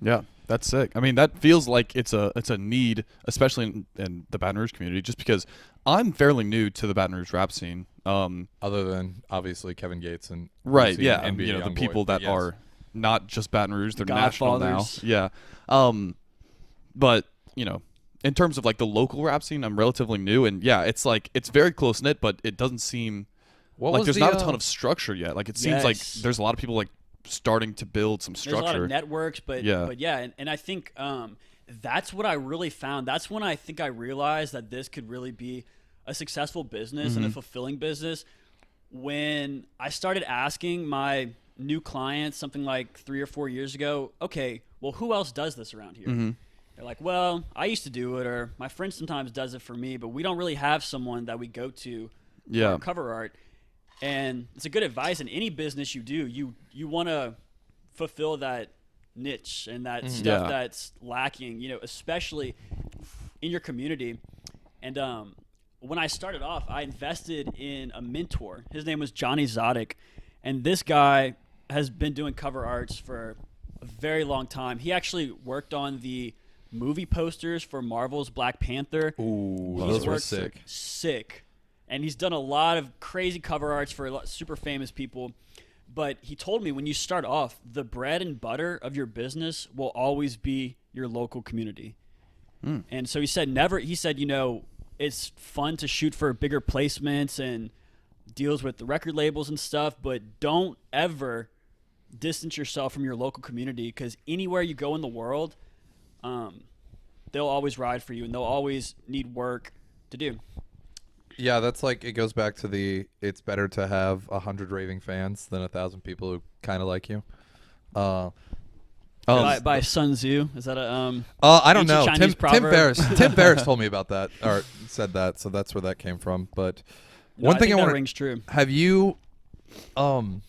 Yeah, that's sick. I mean, that feels like it's a need, especially in the Baton Rouge community, just because I'm fairly new to the Baton Rouge rap scene. Other than obviously Kevin Gates and Right, Lucy yeah, and NBA you know, the Youngboy, people but that yes. are not just Baton Rouge, they're national now. Godfathers. Yeah. But, you know, in terms of like the local rap scene, I'm relatively new, and yeah, it's like it's very close knit, but it doesn't seem What like was there's the, not a ton of structure yet. Like it seems like Yes. there's a lot of people like starting to build some There's structure. a lot of networks, but Yeah. and I think that's what I really found. That's when I think I realized that this could really be a successful business and a fulfilling business. When I started asking my new clients something like 3 or 4 years ago, okay, well, who else does this around here? They're like, well, I used to do it, or my friend sometimes does it for me, but we don't really have someone that we go to Yeah. for cover art. And it's a good advice in any business you do. You want to fulfill that niche and that stuff Yeah. that's lacking, you know, especially in your community. And when I started off, I invested in a mentor. His name was Johnny Zodic, and this guy has been doing cover arts for a very long time. He actually worked on the movie posters for Marvel's Black Panther. Ooh, He's those were worked sick. And he's done a lot of crazy cover arts for a lot super famous people. But he told me when you start off, the bread and butter of your business will always be your local community. And so he said it's fun to shoot for bigger placements and deals with the record labels and stuff, but don't ever distance yourself from your local community, because anywhere you go in the world, they'll always ride for you and they'll always need work to do. Yeah, that's like, it goes back to it's better to have 100 raving fans than 1,000 people who kind of like you. By Sun Tzu. Is that a I don't know. Chinese proverb? Tim Ferriss told me about that, or said that, so that's where that came from. But No, one I thing think I that want rings true. have you gotten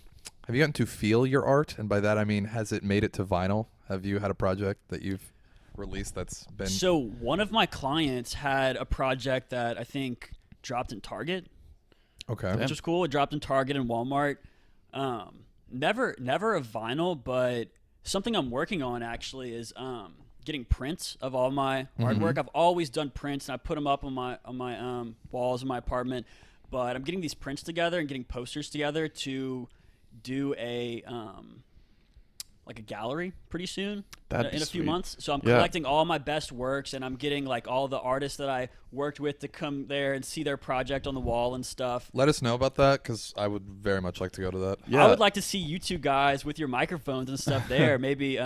to feel your art? And by that I mean, has it made it to vinyl? Have you had a project that you've released that's been? So one of my clients had a project that I think dropped in Target, Okay. which was cool. It dropped in Target and Walmart. Never a vinyl, but something I'm working on actually is getting prints of all my artwork. I've always done prints, and I put them up on my walls in my apartment. But I'm getting these prints together and getting posters together to do a like a gallery pretty soon in a few sweet. months. So I'm Yeah. collecting all my best works, and I'm getting like all the artists that I worked with to come there and see their project on the wall and stuff. Let us know about that, because I would very much like to go to that. Yeah. I would like to see you two guys with your microphones and stuff there. Maybe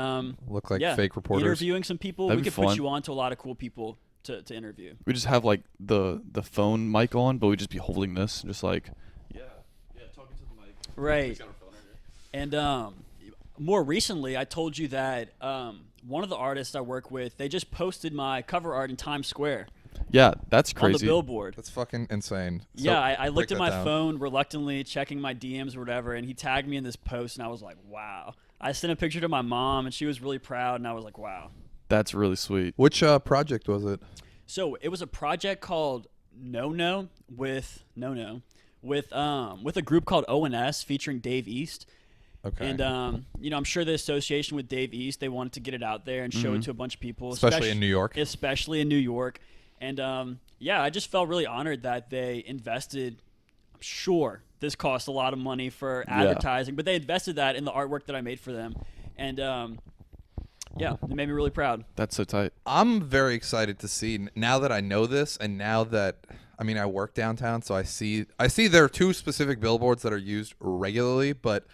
Look like fake reporters. interviewing some people. That'd We be could put fun. you on to a lot of cool people to interview. We just have like the phone mic on, but we just be holding this, just like talking to the mic. Right. And more recently, I told you that one of the artists I work with, they just posted my cover art in Times Square Yeah, that's on crazy. the billboard. That's fucking insane. So Yeah, I break looked at that my down. phone reluctantly, checking my DMs or whatever, and he tagged me in this post, and I was like, wow. I sent a picture to my mom, and she was really proud, and I was like, wow. That's really sweet. Which project was it? So it was a project called No with a group called ONS featuring Dave East. Okay. And I'm sure the association with Dave East, they wanted to get it out there and show it to a bunch of people, Especially in New York. Especially in New York. And I just felt really honored that they invested. I'm sure this cost a lot of money for advertising, but they invested that in the artwork that I made for them. And it made me really proud. That's so tight. I'm very excited to see, now that I know this, and now that I work downtown, so I see there are two specific billboards that are used regularly, but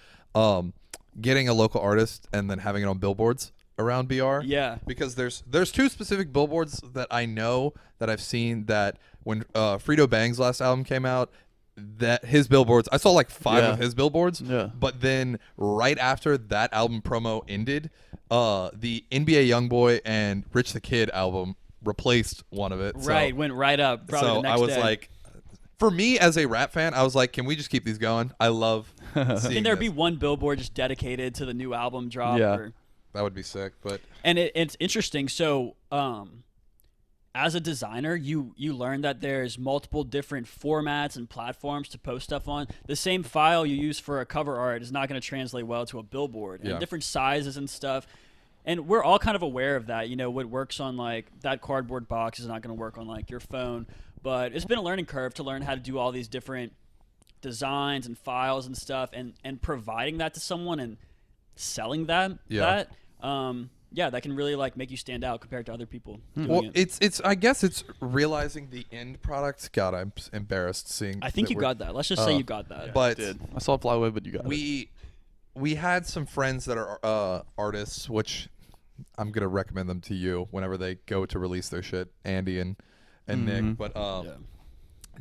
getting a local artist and then having it on billboards around BR. Yeah. Because there's two specific billboards that I know that I've seen, that when Frito Bang's last album came out, that his billboards, I saw like 5 of his billboards. Yeah. But then right after that album promo ended, the NBA YoungBoy and Rich the Kid album replaced one of it. Right, went right up. Probably So the next I was day. like, for me as a rap fan, I was like, can we just keep these going? I love seeing Can there this. be one billboard just dedicated to the new album drop? Yeah. That would be sick, but And it's interesting. So, as a designer, you learn that there's multiple different formats and platforms to post stuff on. The same file you use for a cover art is not going to translate well to a billboard, and Yeah. different sizes and stuff. And we're all kind of aware of that. What works on like that cardboard box is not going to work on like your phone. But it's been a learning curve to learn how to do all these different designs and files and stuff, and providing that to someone and selling that. That can really like make you stand out compared to other people doing well, it. it's I guess it's realizing the end product. God, I'm embarrassed seeing. I think that you we're- got that. Let's just say you got that. But I saw it fly away, but you got it. we had some friends that are artists, which I'm gonna recommend them to you whenever they go to release their shit. Andy and Nick, but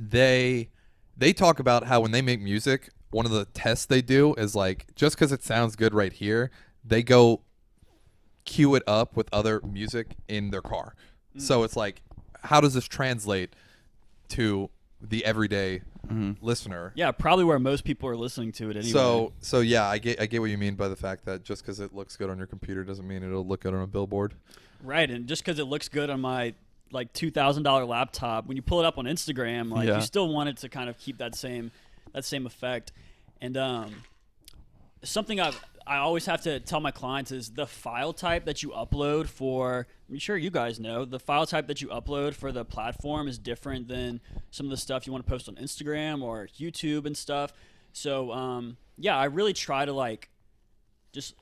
they talk about how when they make music, one of the tests they do is like, just because it sounds good right here, they go cue it up with other music in their car. So it's like, how does this translate to the everyday listener? Yeah, probably where most people are listening to it anyway. So yeah, I get what you mean by the fact that just because it looks good on your computer doesn't mean it'll look good on a billboard. Right, and just because it looks good on my like $2,000 laptop, when you pull it up on Instagram, like you still want it to kind of keep that same effect. And something I always have to tell my clients is the file type that you upload for, I'm sure you guys know, the file type that you upload for the platform is different than some of the stuff you want to post on Instagram or YouTube and stuff. So, yeah, I really try to like just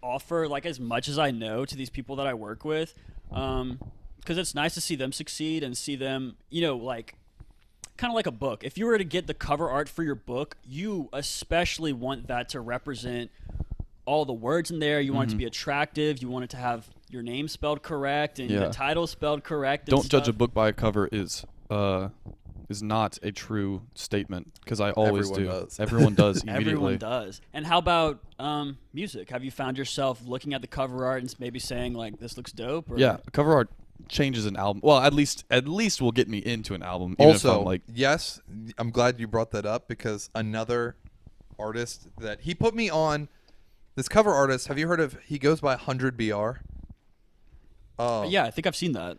offer like as much as I know to these people that I work with. Because it's nice to see them succeed and see them, you know, like kind of like a book. If you were to get the cover art for your book, you especially want that to represent all the words in there. You want it to be attractive. You want it to have your name spelled correct and the title spelled correct. Don't judge a book by a cover is not a true statement, because I always Everyone does. Everyone does immediately. Everyone does. And how about music? Have you found yourself looking at the cover art and maybe saying like, this looks dope? Or? Yeah, cover art changes an album. Well, at least will get me into an album. Even Also, if I'm like, yes, I'm glad you brought that up, because another artist that he put me on, this cover artist, have you heard of, he goes by 100 BR? Yeah, I think I've seen that.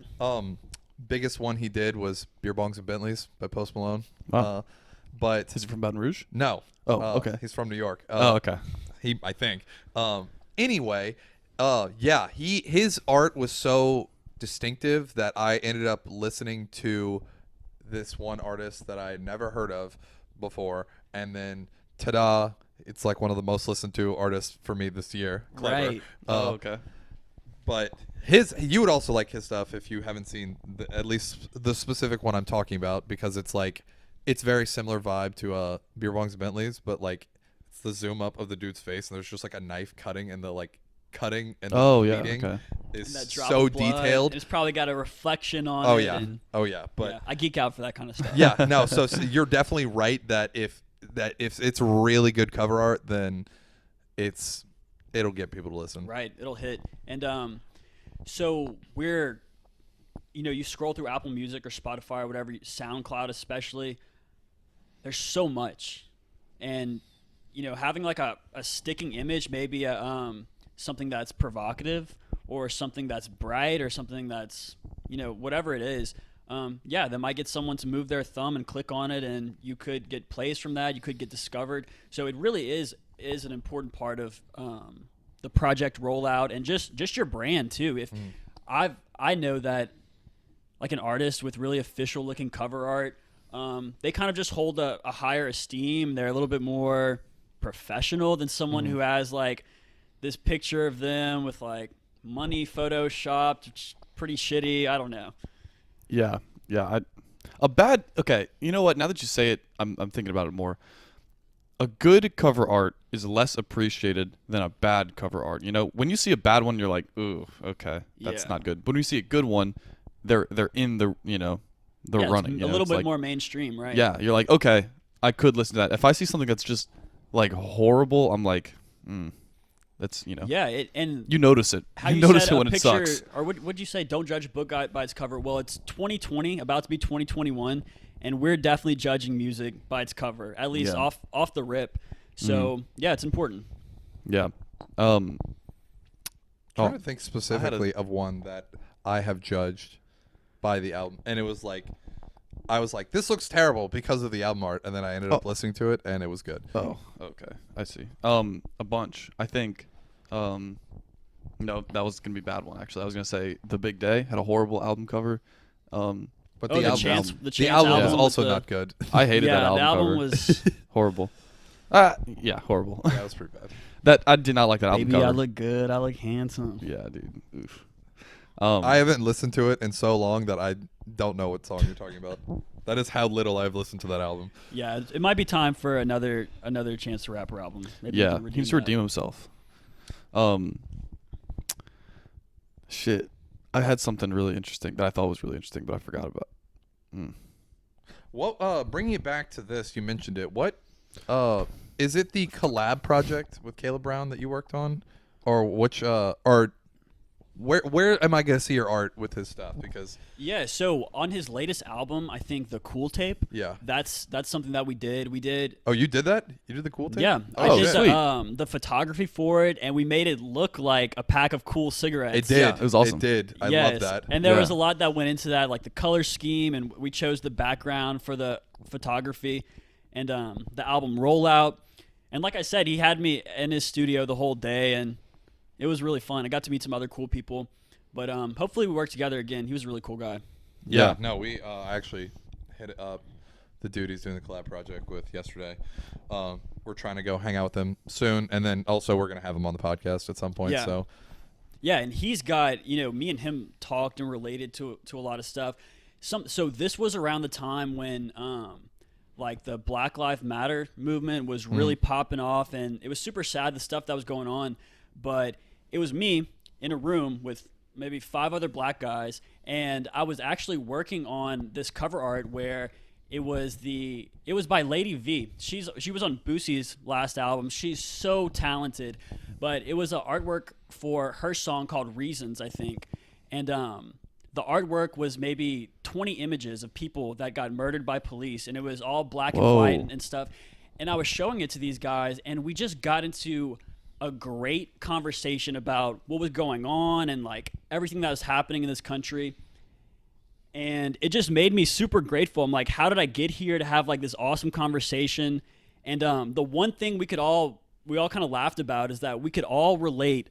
Biggest one he did was Beer Bongs and Bentleys by Post Malone. Wow. But is it from Baton Rouge? no. Oh, okay. He's from New York. Okay. I think. Anyway, yeah, his art was so distinctive that I ended up listening to this one artist that I had never heard of before, and then ta-da, it's like one of the most listened to artists for me this year. Clever. Right. Okay. But you would also like his stuff if you haven't seen at least the specific one I'm talking about, because it's like, it's very similar vibe to Beer Bongs and Bentleys, but like it's the zoom up of the dude's face and there's just like a knife cutting and the bleeding Okay. is And that drop so of blood, detailed. and it's probably got a reflection on Oh it. yeah. And, Oh yeah. But yeah, I geek out for that kind of stuff. yeah, no, so you're definitely right that if it's really good cover art, then it'll get people to listen. Right, it'll hit. And so you scroll through Apple Music or Spotify or whatever, SoundCloud especially, there's so much. And, having like a sticking image, maybe something that's provocative or something that's bright or something that's, whatever it is, that might get someone to move their thumb and click on it, and you could get plays from that. You could get discovered. So it really is an important part of the project rollout and just your brand too. If I know that like an artist with really official looking cover art, they kind of just hold a higher esteem. They're a little bit more professional than someone who has like this picture of them with like money photoshopped, which is pretty shitty. I don't know. Yeah. Okay, you know what? Now that you say it, I'm thinking about it more. A good cover art is less appreciated than a bad cover art. When you see a bad one, you're like, ooh, okay, that's not good. But when you see a good one, they're in the running. It's a little bit more mainstream, right? Yeah, you're like, okay, I could listen to that. If I see something that's just like horrible, I'm like, that's Yeah, and you notice it. How you you notice said it a when it picture, sucks. Or would you say don't judge a book by its cover? Well, it's 2020, about to be 2021, and we're definitely judging music by its cover, at least off the rip. So yeah, it's important. Yeah. I'm trying to think specifically of one that I have judged by the album, and it was like, I was like, this looks terrible because of the album art, and then I ended up listening to it, and it was good. Oh, okay. I see. A bunch. I think, no, that was going to be a bad one, actually. I was going to say The Big Day had a horrible album cover. But the album, Chance the album was with also the- not good. I hated that Yeah, album the album cover. was Horrible. Yeah, horrible. Yeah, it was pretty bad. That I did not like that album Baby, cover. I look good. I look handsome. Yeah, dude. Oof. I haven't listened to it in so long that I don't know what song you're talking about. That is how little I've listened to that album. Yeah, it might be time for another Chance the Rapper album. Maybe we Yeah, can he needs to that. redeem himself. Shit. I had something really interesting that I thought was really interesting, but I forgot about. Well, bringing it back to this, you mentioned it. What is it? The Collab project with Caleb Brown that you worked on, or which? Or where am I gonna see your art with his stuff? Because Yeah, so on his latest album, I think the Cool Tape. Yeah. That's something that we did. We did. oh, you did that? You did the cool tape? Yeah, Oh, I did shit. the photography for it, and we made it look like a pack of cool cigarettes. It did. Yeah, it was awesome. It did. I Yes, love that. And there Yeah. was a lot that went into that, like the color scheme, and we chose the background for the photography, and the album rollout. And like I said, he had me in his studio the whole day, and it was really fun. I got to meet some other cool people, but hopefully we work together again. He was a really cool guy. Yeah. No, we actually hit up the dude he's doing the collab project with yesterday. We're trying to go hang out with him soon, and then also we're gonna have him on the podcast at some point. Yeah. So Yeah, and he's got, me and him talked and related to a lot of stuff. So this was around the time when like the Black Lives Matter movement was really popping off, and it was super sad, the stuff that was going on. But it was me in a room with maybe 5 other black guys, and I was actually working on this cover art where it was by Lady V. She was on Boosie's last album. She's so talented, but it was an artwork for her song called Reasons, I think. And the artwork was maybe 20 images of people that got murdered by police, and it was all black and white and stuff. And I was showing it to these guys, and we just got into a great conversation about what was going on and like everything that was happening in this country. And it just made me super grateful. I'm like, how did I get here to have like this awesome conversation? And the one thing we all kind of laughed about is that we could all relate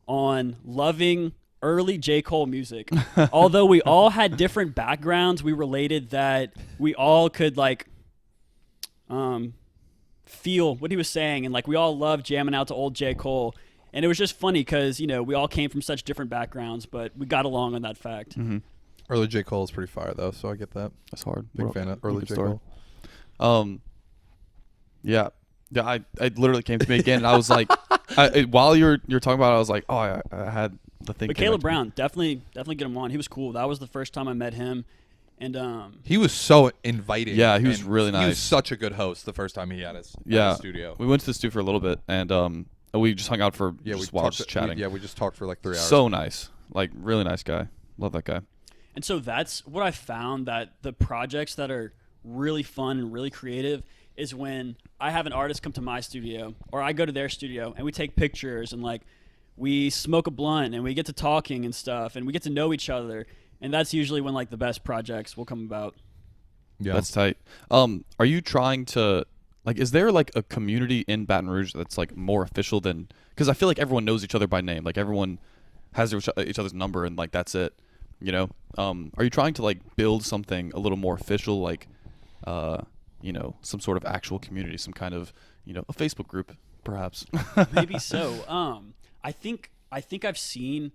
on loving early J. Cole music. Although we all had different backgrounds, we related that we all could like feel what he was saying, and like we all loved jamming out to old J. Cole. And it was just funny because we all came from such different backgrounds, but we got along on that fact. Mm-hmm. early J. Cole is pretty fire though, so I get that. That's hard. Big fan of early J. story. Cole. Yeah. I literally came to me again, and I was like, while you're talking about it, I was like, oh, I had the thing. But Caleb Brown, definitely get him on. He was cool. That was the first time I met him, and he was so inviting. Yeah, he was really nice. He was such a good host the first time he had his studio. We went to the studio for a little bit, and we just hung out for just while just chatting. We just talked for like 3 hours. So nice, like really nice guy. Love that guy. And so that's what I found, that the projects that are really fun and really creative is when I have an artist come to my studio or I go to their studio and we take pictures and like we smoke a blunt and we get to talking and stuff and we get to know each other. And that's usually when like the best projects will come about. Yeah, that's tight. Are you trying to like? Is there like a community in Baton Rouge that's like more official than? Because I feel like everyone knows each other by name. Like everyone has each other's number and like that's it. Are you trying to like build something a little more official, like some sort of actual community, some kind of a Facebook group, perhaps? Maybe so. I think I've seen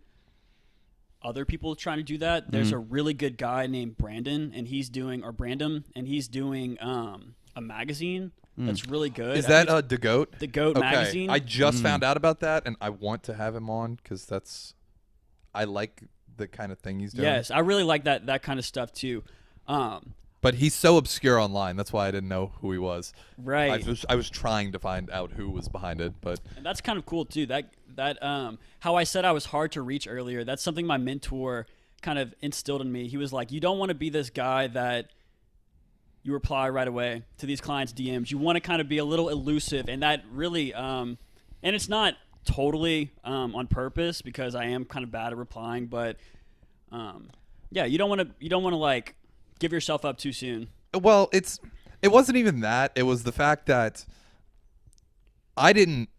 other people trying to do that. There's a really good guy named Brandon, and he's doing a magazine that's really good. Is that The Goat? The Goat magazine. I just found out about that, and I want to have him on because I like the kind of thing he's doing. Yes, I really like that kind of stuff too. But he's so obscure online. That's why I didn't know who he was. Right. I was trying to find out who was behind it, but and that's kind of cool too. That how I said I was hard to reach earlier. That's something my mentor kind of instilled in me. He was like, you don't want to be this guy that you reply right away to these clients' DMs. You want to kind of be a little elusive, and that really and it's not totally on purpose because I am kind of bad at replying, but you don't want to like give yourself up too soon. Well, it wasn't even that. It was the fact that I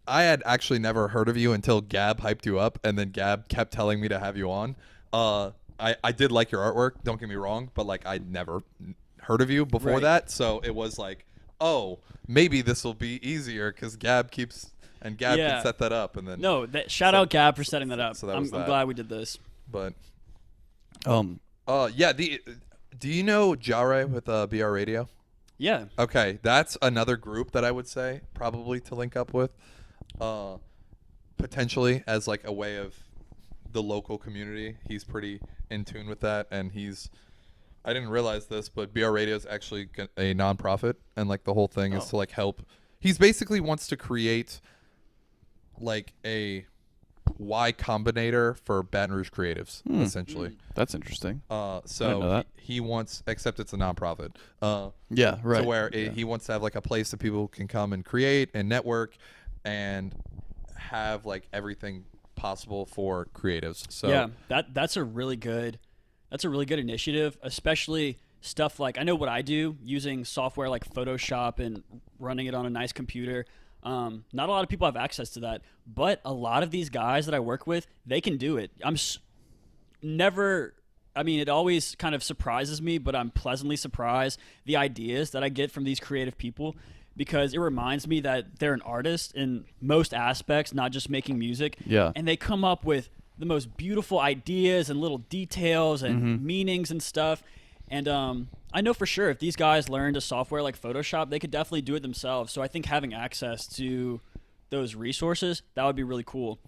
had actually never heard of you until Gab hyped you up, and then Gab kept telling me to have you on. I did like your artwork, don't get me wrong, but like I'd never heard of you before that, so it was like, oh, maybe this will be easier because Gab can set that up, and then shout out Gab for setting that up. So I'm glad we did this. But do you know Jare with BR Radio? Yeah. Okay, that's another group that I would say probably to link up with, potentially as like a way of the local community. He's pretty in tune with that, and I didn't realize this, but BR Radio is actually a nonprofit, and like the whole thing is to like help. He's basically wants to create like a Y Combinator for Baton Rouge creatives, essentially. That's interesting. So he wants, except it's a nonprofit. Yeah, right. So where he wants to have like a place that people can come and create and network and have like everything possible for creatives. So yeah, that's a really good initiative, especially stuff like, I know what I do using software like Photoshop and running it on a nice computer. Not a lot of people have access to that, but a lot of these guys that I work with, they can do it. It always kind of surprises me, but I'm pleasantly surprised the ideas that I get from these creative people, because it reminds me that they're an artist in most aspects, not just making music. Yeah. And they come up with the most beautiful ideas and little details and meanings and stuff. And I know for sure if these guys learned a software like Photoshop, they could definitely do it themselves. So I think having access to those resources, that would be really cool.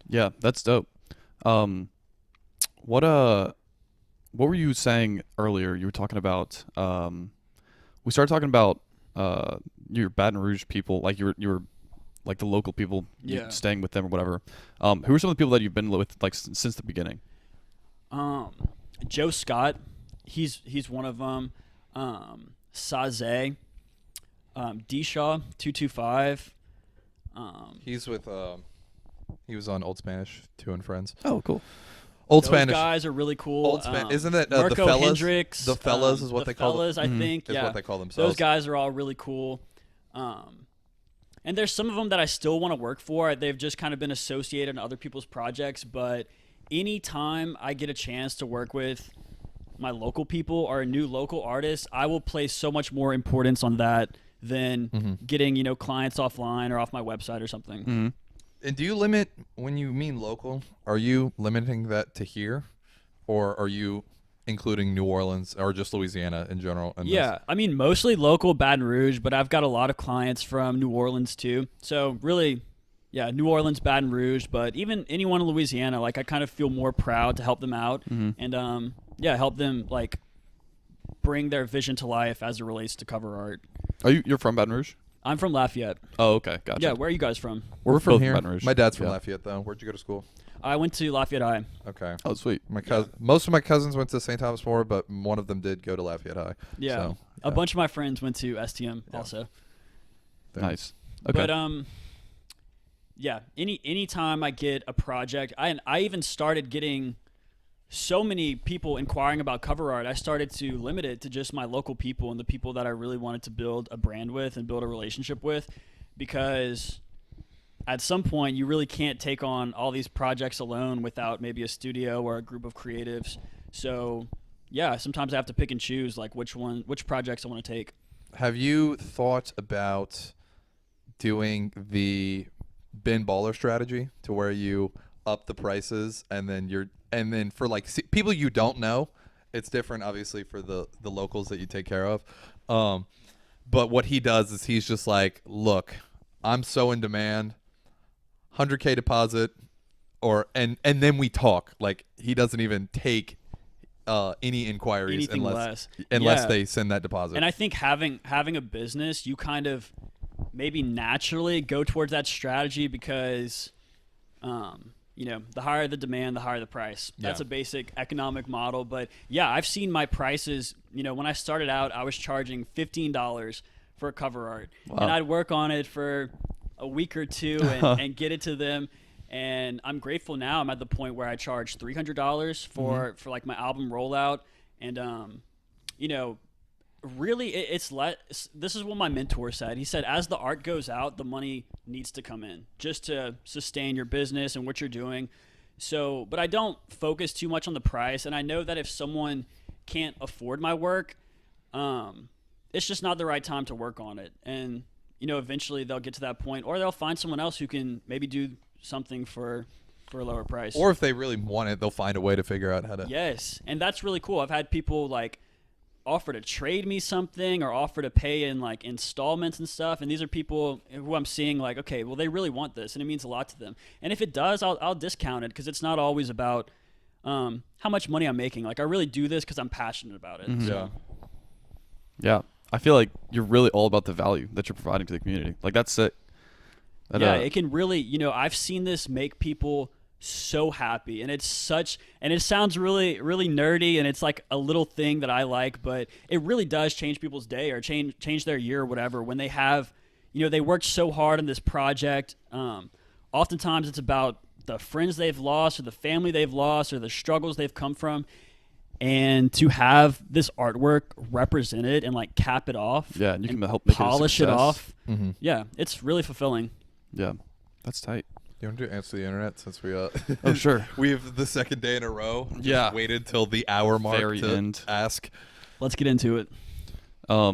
Yeah, that's dope. What were you saying earlier? You were talking about we started talking about your Baton Rouge people, like you were like the local people, Yeah. staying with them or whatever. Who are some of the people that you've been with like since the beginning? Joe Scott, he's one of them. Saze, D-Shaw 225. He's with he was on Old Spanish, Two and Friends. Oh, cool. Old Those Spanish. guys are really cool. Old Isn't it the Marco fellas? Hendricks, The fellas is what they call them. fellas, I think. Is Yeah, what they call themselves. those guys are all really cool. And there's some of them that I still want to work for. They've just kind of been associated in other people's projects. But anytime I get a chance to work with my local people or a new local artist, I will place so much more importance on that than getting, clients offline or off my website or something. And do you limit, when you mean local, are you limiting that to here? Or are you including New Orleans or just Louisiana in general? Yeah, I mean, mostly local Baton Rouge, but I've got a lot of clients from New Orleans too. So really, yeah, New Orleans, Baton Rouge, but even anyone in Louisiana, like I kind of feel more proud to help them out and help them like bring their vision to life as it relates to cover art. You're from Baton Rouge? I'm from Lafayette. Oh, okay, gotcha. Yeah, where are you guys from? We're from both here. Baton Rouge. My dad's from Yeah. Lafayette, though. Where'd you go to school? I went to Lafayette High. Okay. Oh, sweet. Most of my cousins went to St. Thomas More, but one of them did go to Lafayette High. Yeah, So, a bunch of my friends went to STM also. Nice. Okay. But any time I get a project, I even started getting so many people inquiring about cover art. I started to limit it to just my local people and the people that I really wanted to build a brand with and build a relationship with, because at some point you really can't take on all these projects alone without maybe a studio or a group of creatives. So yeah, sometimes I have to pick and choose like which projects I want to take. have you thought about doing the bin baller strategy to where you up the prices and then for like people you don't know, it's different obviously for the locals that you take care of. But what he does is he's just like, look, I'm so in demand, 100K deposit, and then we talk. Like he doesn't even take any inquiries unless they send that deposit. And I think having a business, you kind of maybe naturally go towards that strategy because the higher the demand, the higher the price. That's a basic economic model. But yeah, I've seen my prices. When I started out, I was charging $15 for a cover art. Wow. And I'd work on it for a week or two and get it to them. And I'm grateful now. I'm at the point where I charge $300 for like my album rollout. And, really it's this is what my mentor said. He said, as the art goes out, the money needs to come in just to sustain your business and what you're doing. So, but I don't focus too much on the price. And I know that if someone can't afford my work, it's just not the right time to work on it. And, eventually they'll get to that point, or they'll find someone else who can maybe do something for a lower price. Or if they really want it, they'll find a way to figure out how to. Yes. And that's really cool. I've had people like offer to trade me something or offer to pay in like installments and stuff. And these are people who I'm seeing like, okay, well, they really want this and it means a lot to them. And if it does, I'll discount it because it's not always about how much money I'm making. Like I really do this because I'm passionate about it. So. Yeah. I feel like you're really all about the value that you're providing to the community. Like that's it. It can really, I've seen this make people so happy, and it sounds really, really nerdy, and it's like a little thing that I like, but it really does change people's day or change their year or whatever when they have, they worked so hard on this project. Oftentimes it's about the friends they've lost or the family they've lost or the struggles they've come from. and to have this artwork represented and like cap it off. Yeah, and you can help make polish it it a success. off. Mm-hmm. Yeah, it's really fulfilling. Yeah, that's tight. You want to do Answer the Internet since we Oh, sure. we've the second day in a row. Just Yeah. waited till the hour mark Very to end. ask. Let's get into it. All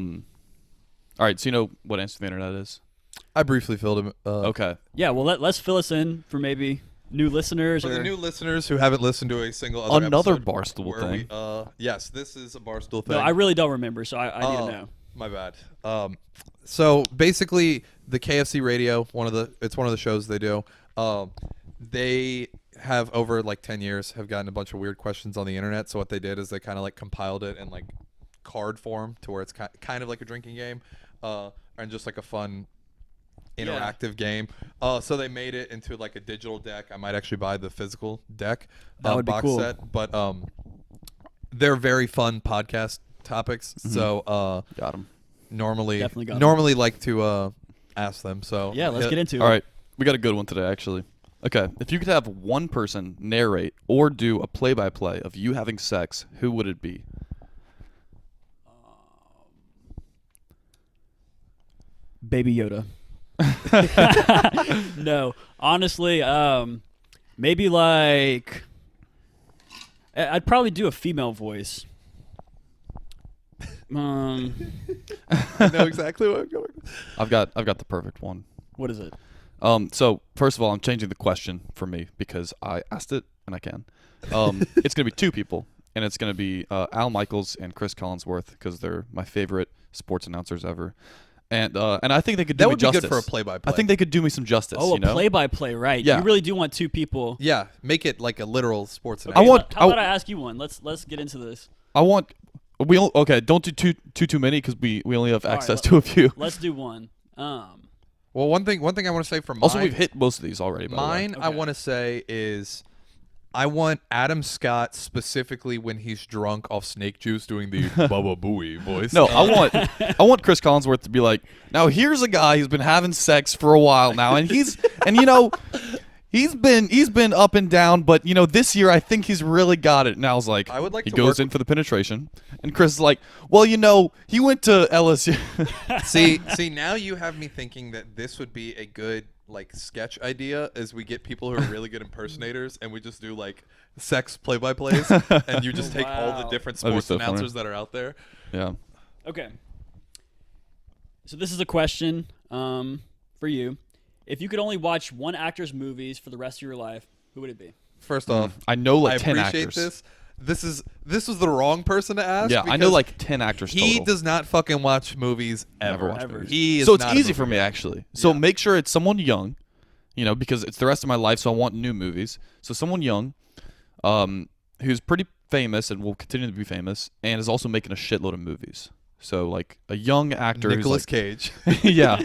right, so you know what Answer the Internet is? I briefly filled him. Okay. Yeah, well, let's fill us in for maybe new listeners. For or the new listeners who haven't listened to a single other Another episode Barstool where thing. Yes, this is a Barstool thing. No, I really don't remember, so I need to know. My bad. So basically, the KFC Radio, it's one of the shows they do. They have over like 10 years have gotten a bunch of weird questions on the internet. So what they did is they kind of like compiled it in like card form to where it's kind of like a drinking game, and just like a fun interactive game. So they made it into like a digital deck. I might actually buy the physical deck That would be box cool. set, but they're very fun podcast topics. So Got him. normally Definitely got 'em. normally like to ask them. So Yeah, let's get into it. All right, we got a good one today, actually. Okay, if you could have one person narrate or do a play-by-play of you having sex, who would it be? Baby Yoda. No, honestly, maybe like I'd probably do a female voice. I know exactly what I'm going. I've got the perfect one. What is it? So first of all, I'm changing the question for me because I asked it and I can. It's gonna be two people, and it's gonna be Al Michaels and Chris Collinsworth because they're my favorite sports announcers ever. And I think they could do That me would be justice. good for a play-by-play. I think they could do me some justice. Oh, you know? a play-by-play, right? Yeah. You really do want two people. Yeah, make it like a literal sports. I event. want- How about I ask you one? Let's get into this. I want. Okay. Don't do too many because we only have All right, access to a few. Let's do one. Well, one thing I want to say for mine. Also, we've hit most of these already. By Mine, the way. I Okay. want to say is, I want Adam Scott specifically when he's drunk off snake juice doing the Bubba Booey voice. No, I want Chris Collinsworth to be like, now here's a guy who's been having sex for a while now, and he's been up and down, but this year I think he's really got it. And Al's like, I would like he to goes work- in for the penetration, and Chris is like, well, he went to LSU. see, now you have me thinking that this would be a good like sketch idea, as we get people who are really good impersonators, and we just do like sex play-by-plays, and you just take all the Wow. different That'd be sports so funny. announcers that are out there. Yeah. Okay. So this is a question for you. If you could only watch one actor's movies for the rest of your life, who would it be? First off, I know like I 10 appreciate actors. this. This was the wrong person to ask. Yeah, I know because like 10 actors he total. does not fucking watch movies Never ever. watch Ever. movies. He is So it's not a easy movie for me guy. actually. So Yeah. make sure it's someone young, because it's the rest of my life. So I want new movies. So someone young, who's pretty famous and will continue to be famous, and is also making a shitload of movies. So like a young actor, Nicolas who's Cage. like, yeah,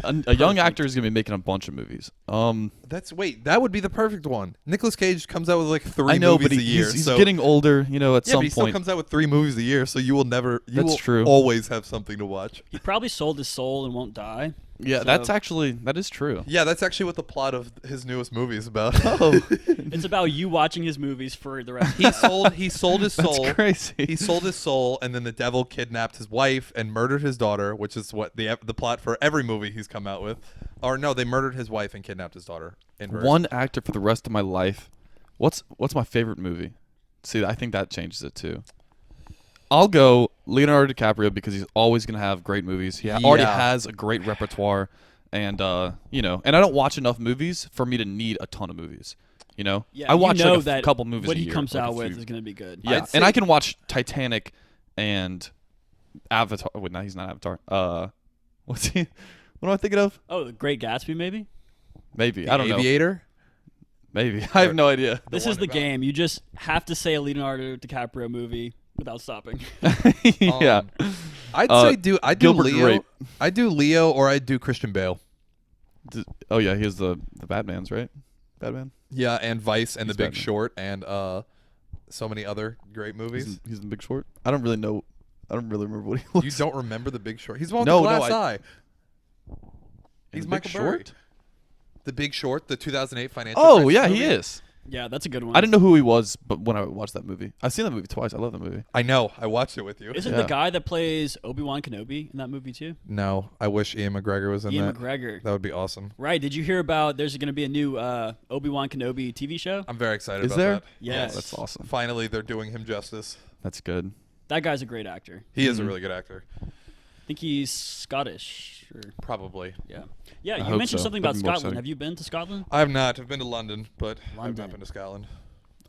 a young actor is gonna be making a bunch of movies. That would be the perfect one. Nicolas Cage comes out with like 3 I know, movies but a year. he's so getting older. At yeah, some but he still point. comes out with 3 movies a year, so you will That's true. always have something to watch. He probably sold his soul and won't die. Yeah, So- that is true. Yeah, that's actually what the plot of his newest movie is about. Oh, It's about you watching his movies for the rest of he sold his soul. that's crazy. He sold his soul, and then the devil kidnapped his wife and murdered his daughter, which is what the plot for every movie he's come out with. Or no, they murdered his wife and kidnapped his daughter. Inverse. One actor for the rest of my life. What's my favorite movie? See, I think that changes it too. I'll go Leonardo DiCaprio because he's always gonna have great movies. He already Yeah. has a great repertoire, and and I don't watch enough movies for me to need a ton of movies. Yeah, I watch you know like a that couple movies what a he year, comes like a out with few. is going to be good. Yeah, I'd and I say- can watch Titanic and Avatar. Wait, no, he's not Avatar. What's he? What am I thinking of? Oh, The Great Gatsby, maybe? Maybe I don't know. Aviator. Maybe I have no idea. This one is the about- game. You just have to say a Leonardo DiCaprio movie without stopping. Yeah. I'd Uh, say I do Gilbert Leo. Grape. I do Leo, or I do Christian Bale. Oh yeah, he has the Batman's, right? Batman. Yeah, and Vice and He's The Big Batman. Short and so many other great movies. He's in Big Short. I don't really know. I don't really remember what he looks. You don't remember The Big Short? He's one with No, the no, glass eye. in He's Big Michael Short? Burry. The Big Short, the 2008 financial. Oh crisis yeah, movie. he is. Yeah, that's a good one. I didn't know who he was, but when I watched that movie, I've seen that movie twice. I love that movie. I know. I watched it with you. Isn't Yeah. the guy that plays Obi-Wan Kenobi in that movie too? No, I wish Ian McGregor was in Ian that. McGregor. That would be awesome. Right. Did you hear about there's going to be a new Obi-Wan Kenobi TV show? I'm very excited Is about there? that. Yes. That's awesome. Finally, they're doing him justice. That's good. That guy's a great actor. He is a Mhm. really good actor. I think he's Scottish. Or, Probably. yeah. Yeah, I you hope mentioned so. something That'd about be more Scotland. exciting. Have you been to Scotland? I have not. I've been to London, but I've London. not been to Scotland.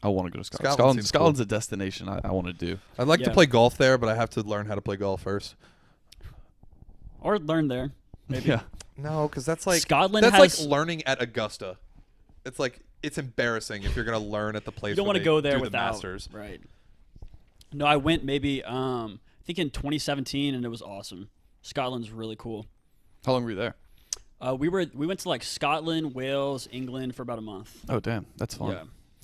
I want to go to Scotland. Scotland seems Scotland's a destination I want to do. I'd like to Yeah. play golf there, but I have to learn how to play golf first. Or learn there. Maybe. Yeah. No, because that's like Scotland that's has- like learning at Augusta. It's like it's embarrassing if you're gonna learn at the place. You don't want to go there do without. the Masters. Right. No, I went maybe, I think in 2017, and it was awesome. Scotland's really cool. How long were you there? We went to like Scotland, Wales, England for about a month. Oh, damn. That's fun. Yeah.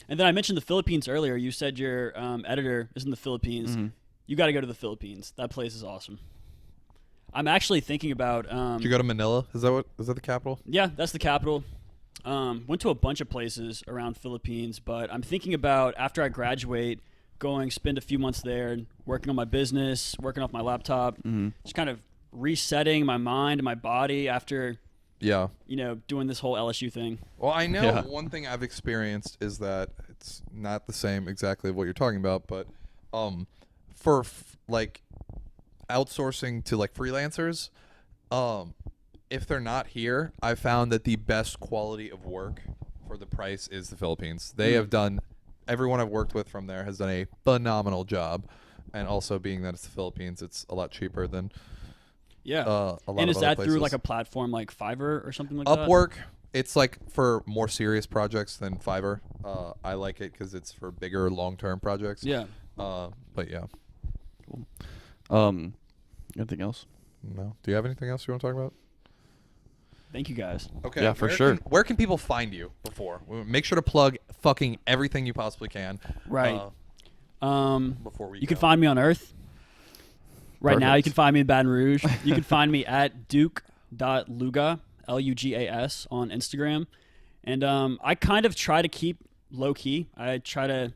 And then I mentioned the Philippines earlier. You said your editor is in the Philippines. Mhm. You got to go to the Philippines. That place is awesome. I'm actually thinking about. Did you go to Manila? Is that the capital? Yeah, that's the capital. Went to a bunch of places around Philippines, but I'm thinking about after I graduate, spend a few months there, and working on my business, working off my laptop, just kind of resetting my mind and my body after Yeah. doing this whole LSU thing. Well, I know Yeah. one thing I've experienced is that it's not the same exactly what you're talking about, but for like outsourcing to like freelancers, if they're not here, I found that the best quality of work for the price is the Philippines. They have done everyone I've worked with from there has done a phenomenal job, and also being that it's the Philippines, it's a lot cheaper than Yeah. a lot And of is other that places. through like a platform like Fiverr or something like that? Upwork? It's like for more serious projects than Fiverr. I like it because it's for bigger, long-term projects. Yeah. But yeah. Anything else? No. Do you have anything else you want to talk about? Thank you guys. Okay. Yeah, for sure. Where can people find you before? Make sure to plug fucking everything you possibly can. Right. Before we You can go. find me on Earth. Right now, you Perfect. can find me in Baton Rouge. You can find me at Duke.Luga, Lugas, on Instagram. And I kind of try to keep low key. I try to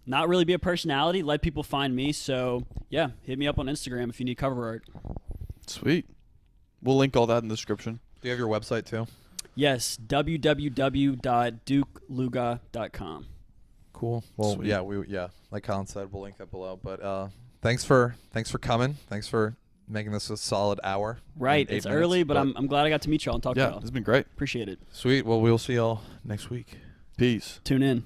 not really be a personality, let people find me. So, yeah, hit me up on Instagram if you need cover art. Sweet. We'll link all that in the description. Do you have your website too? Yes, www.dukeluga.com. Cool. Well, Sweet. yeah, like Colin said, we'll link that below. But thanks for coming. Thanks for making this a solid hour. Right, and 8 it's minutes, early, but I'm glad I got to meet y'all and talk to Yeah, y'all. it's been great. Appreciate it. sweet. Well, we'll see y'all next week. Peace. Tune in.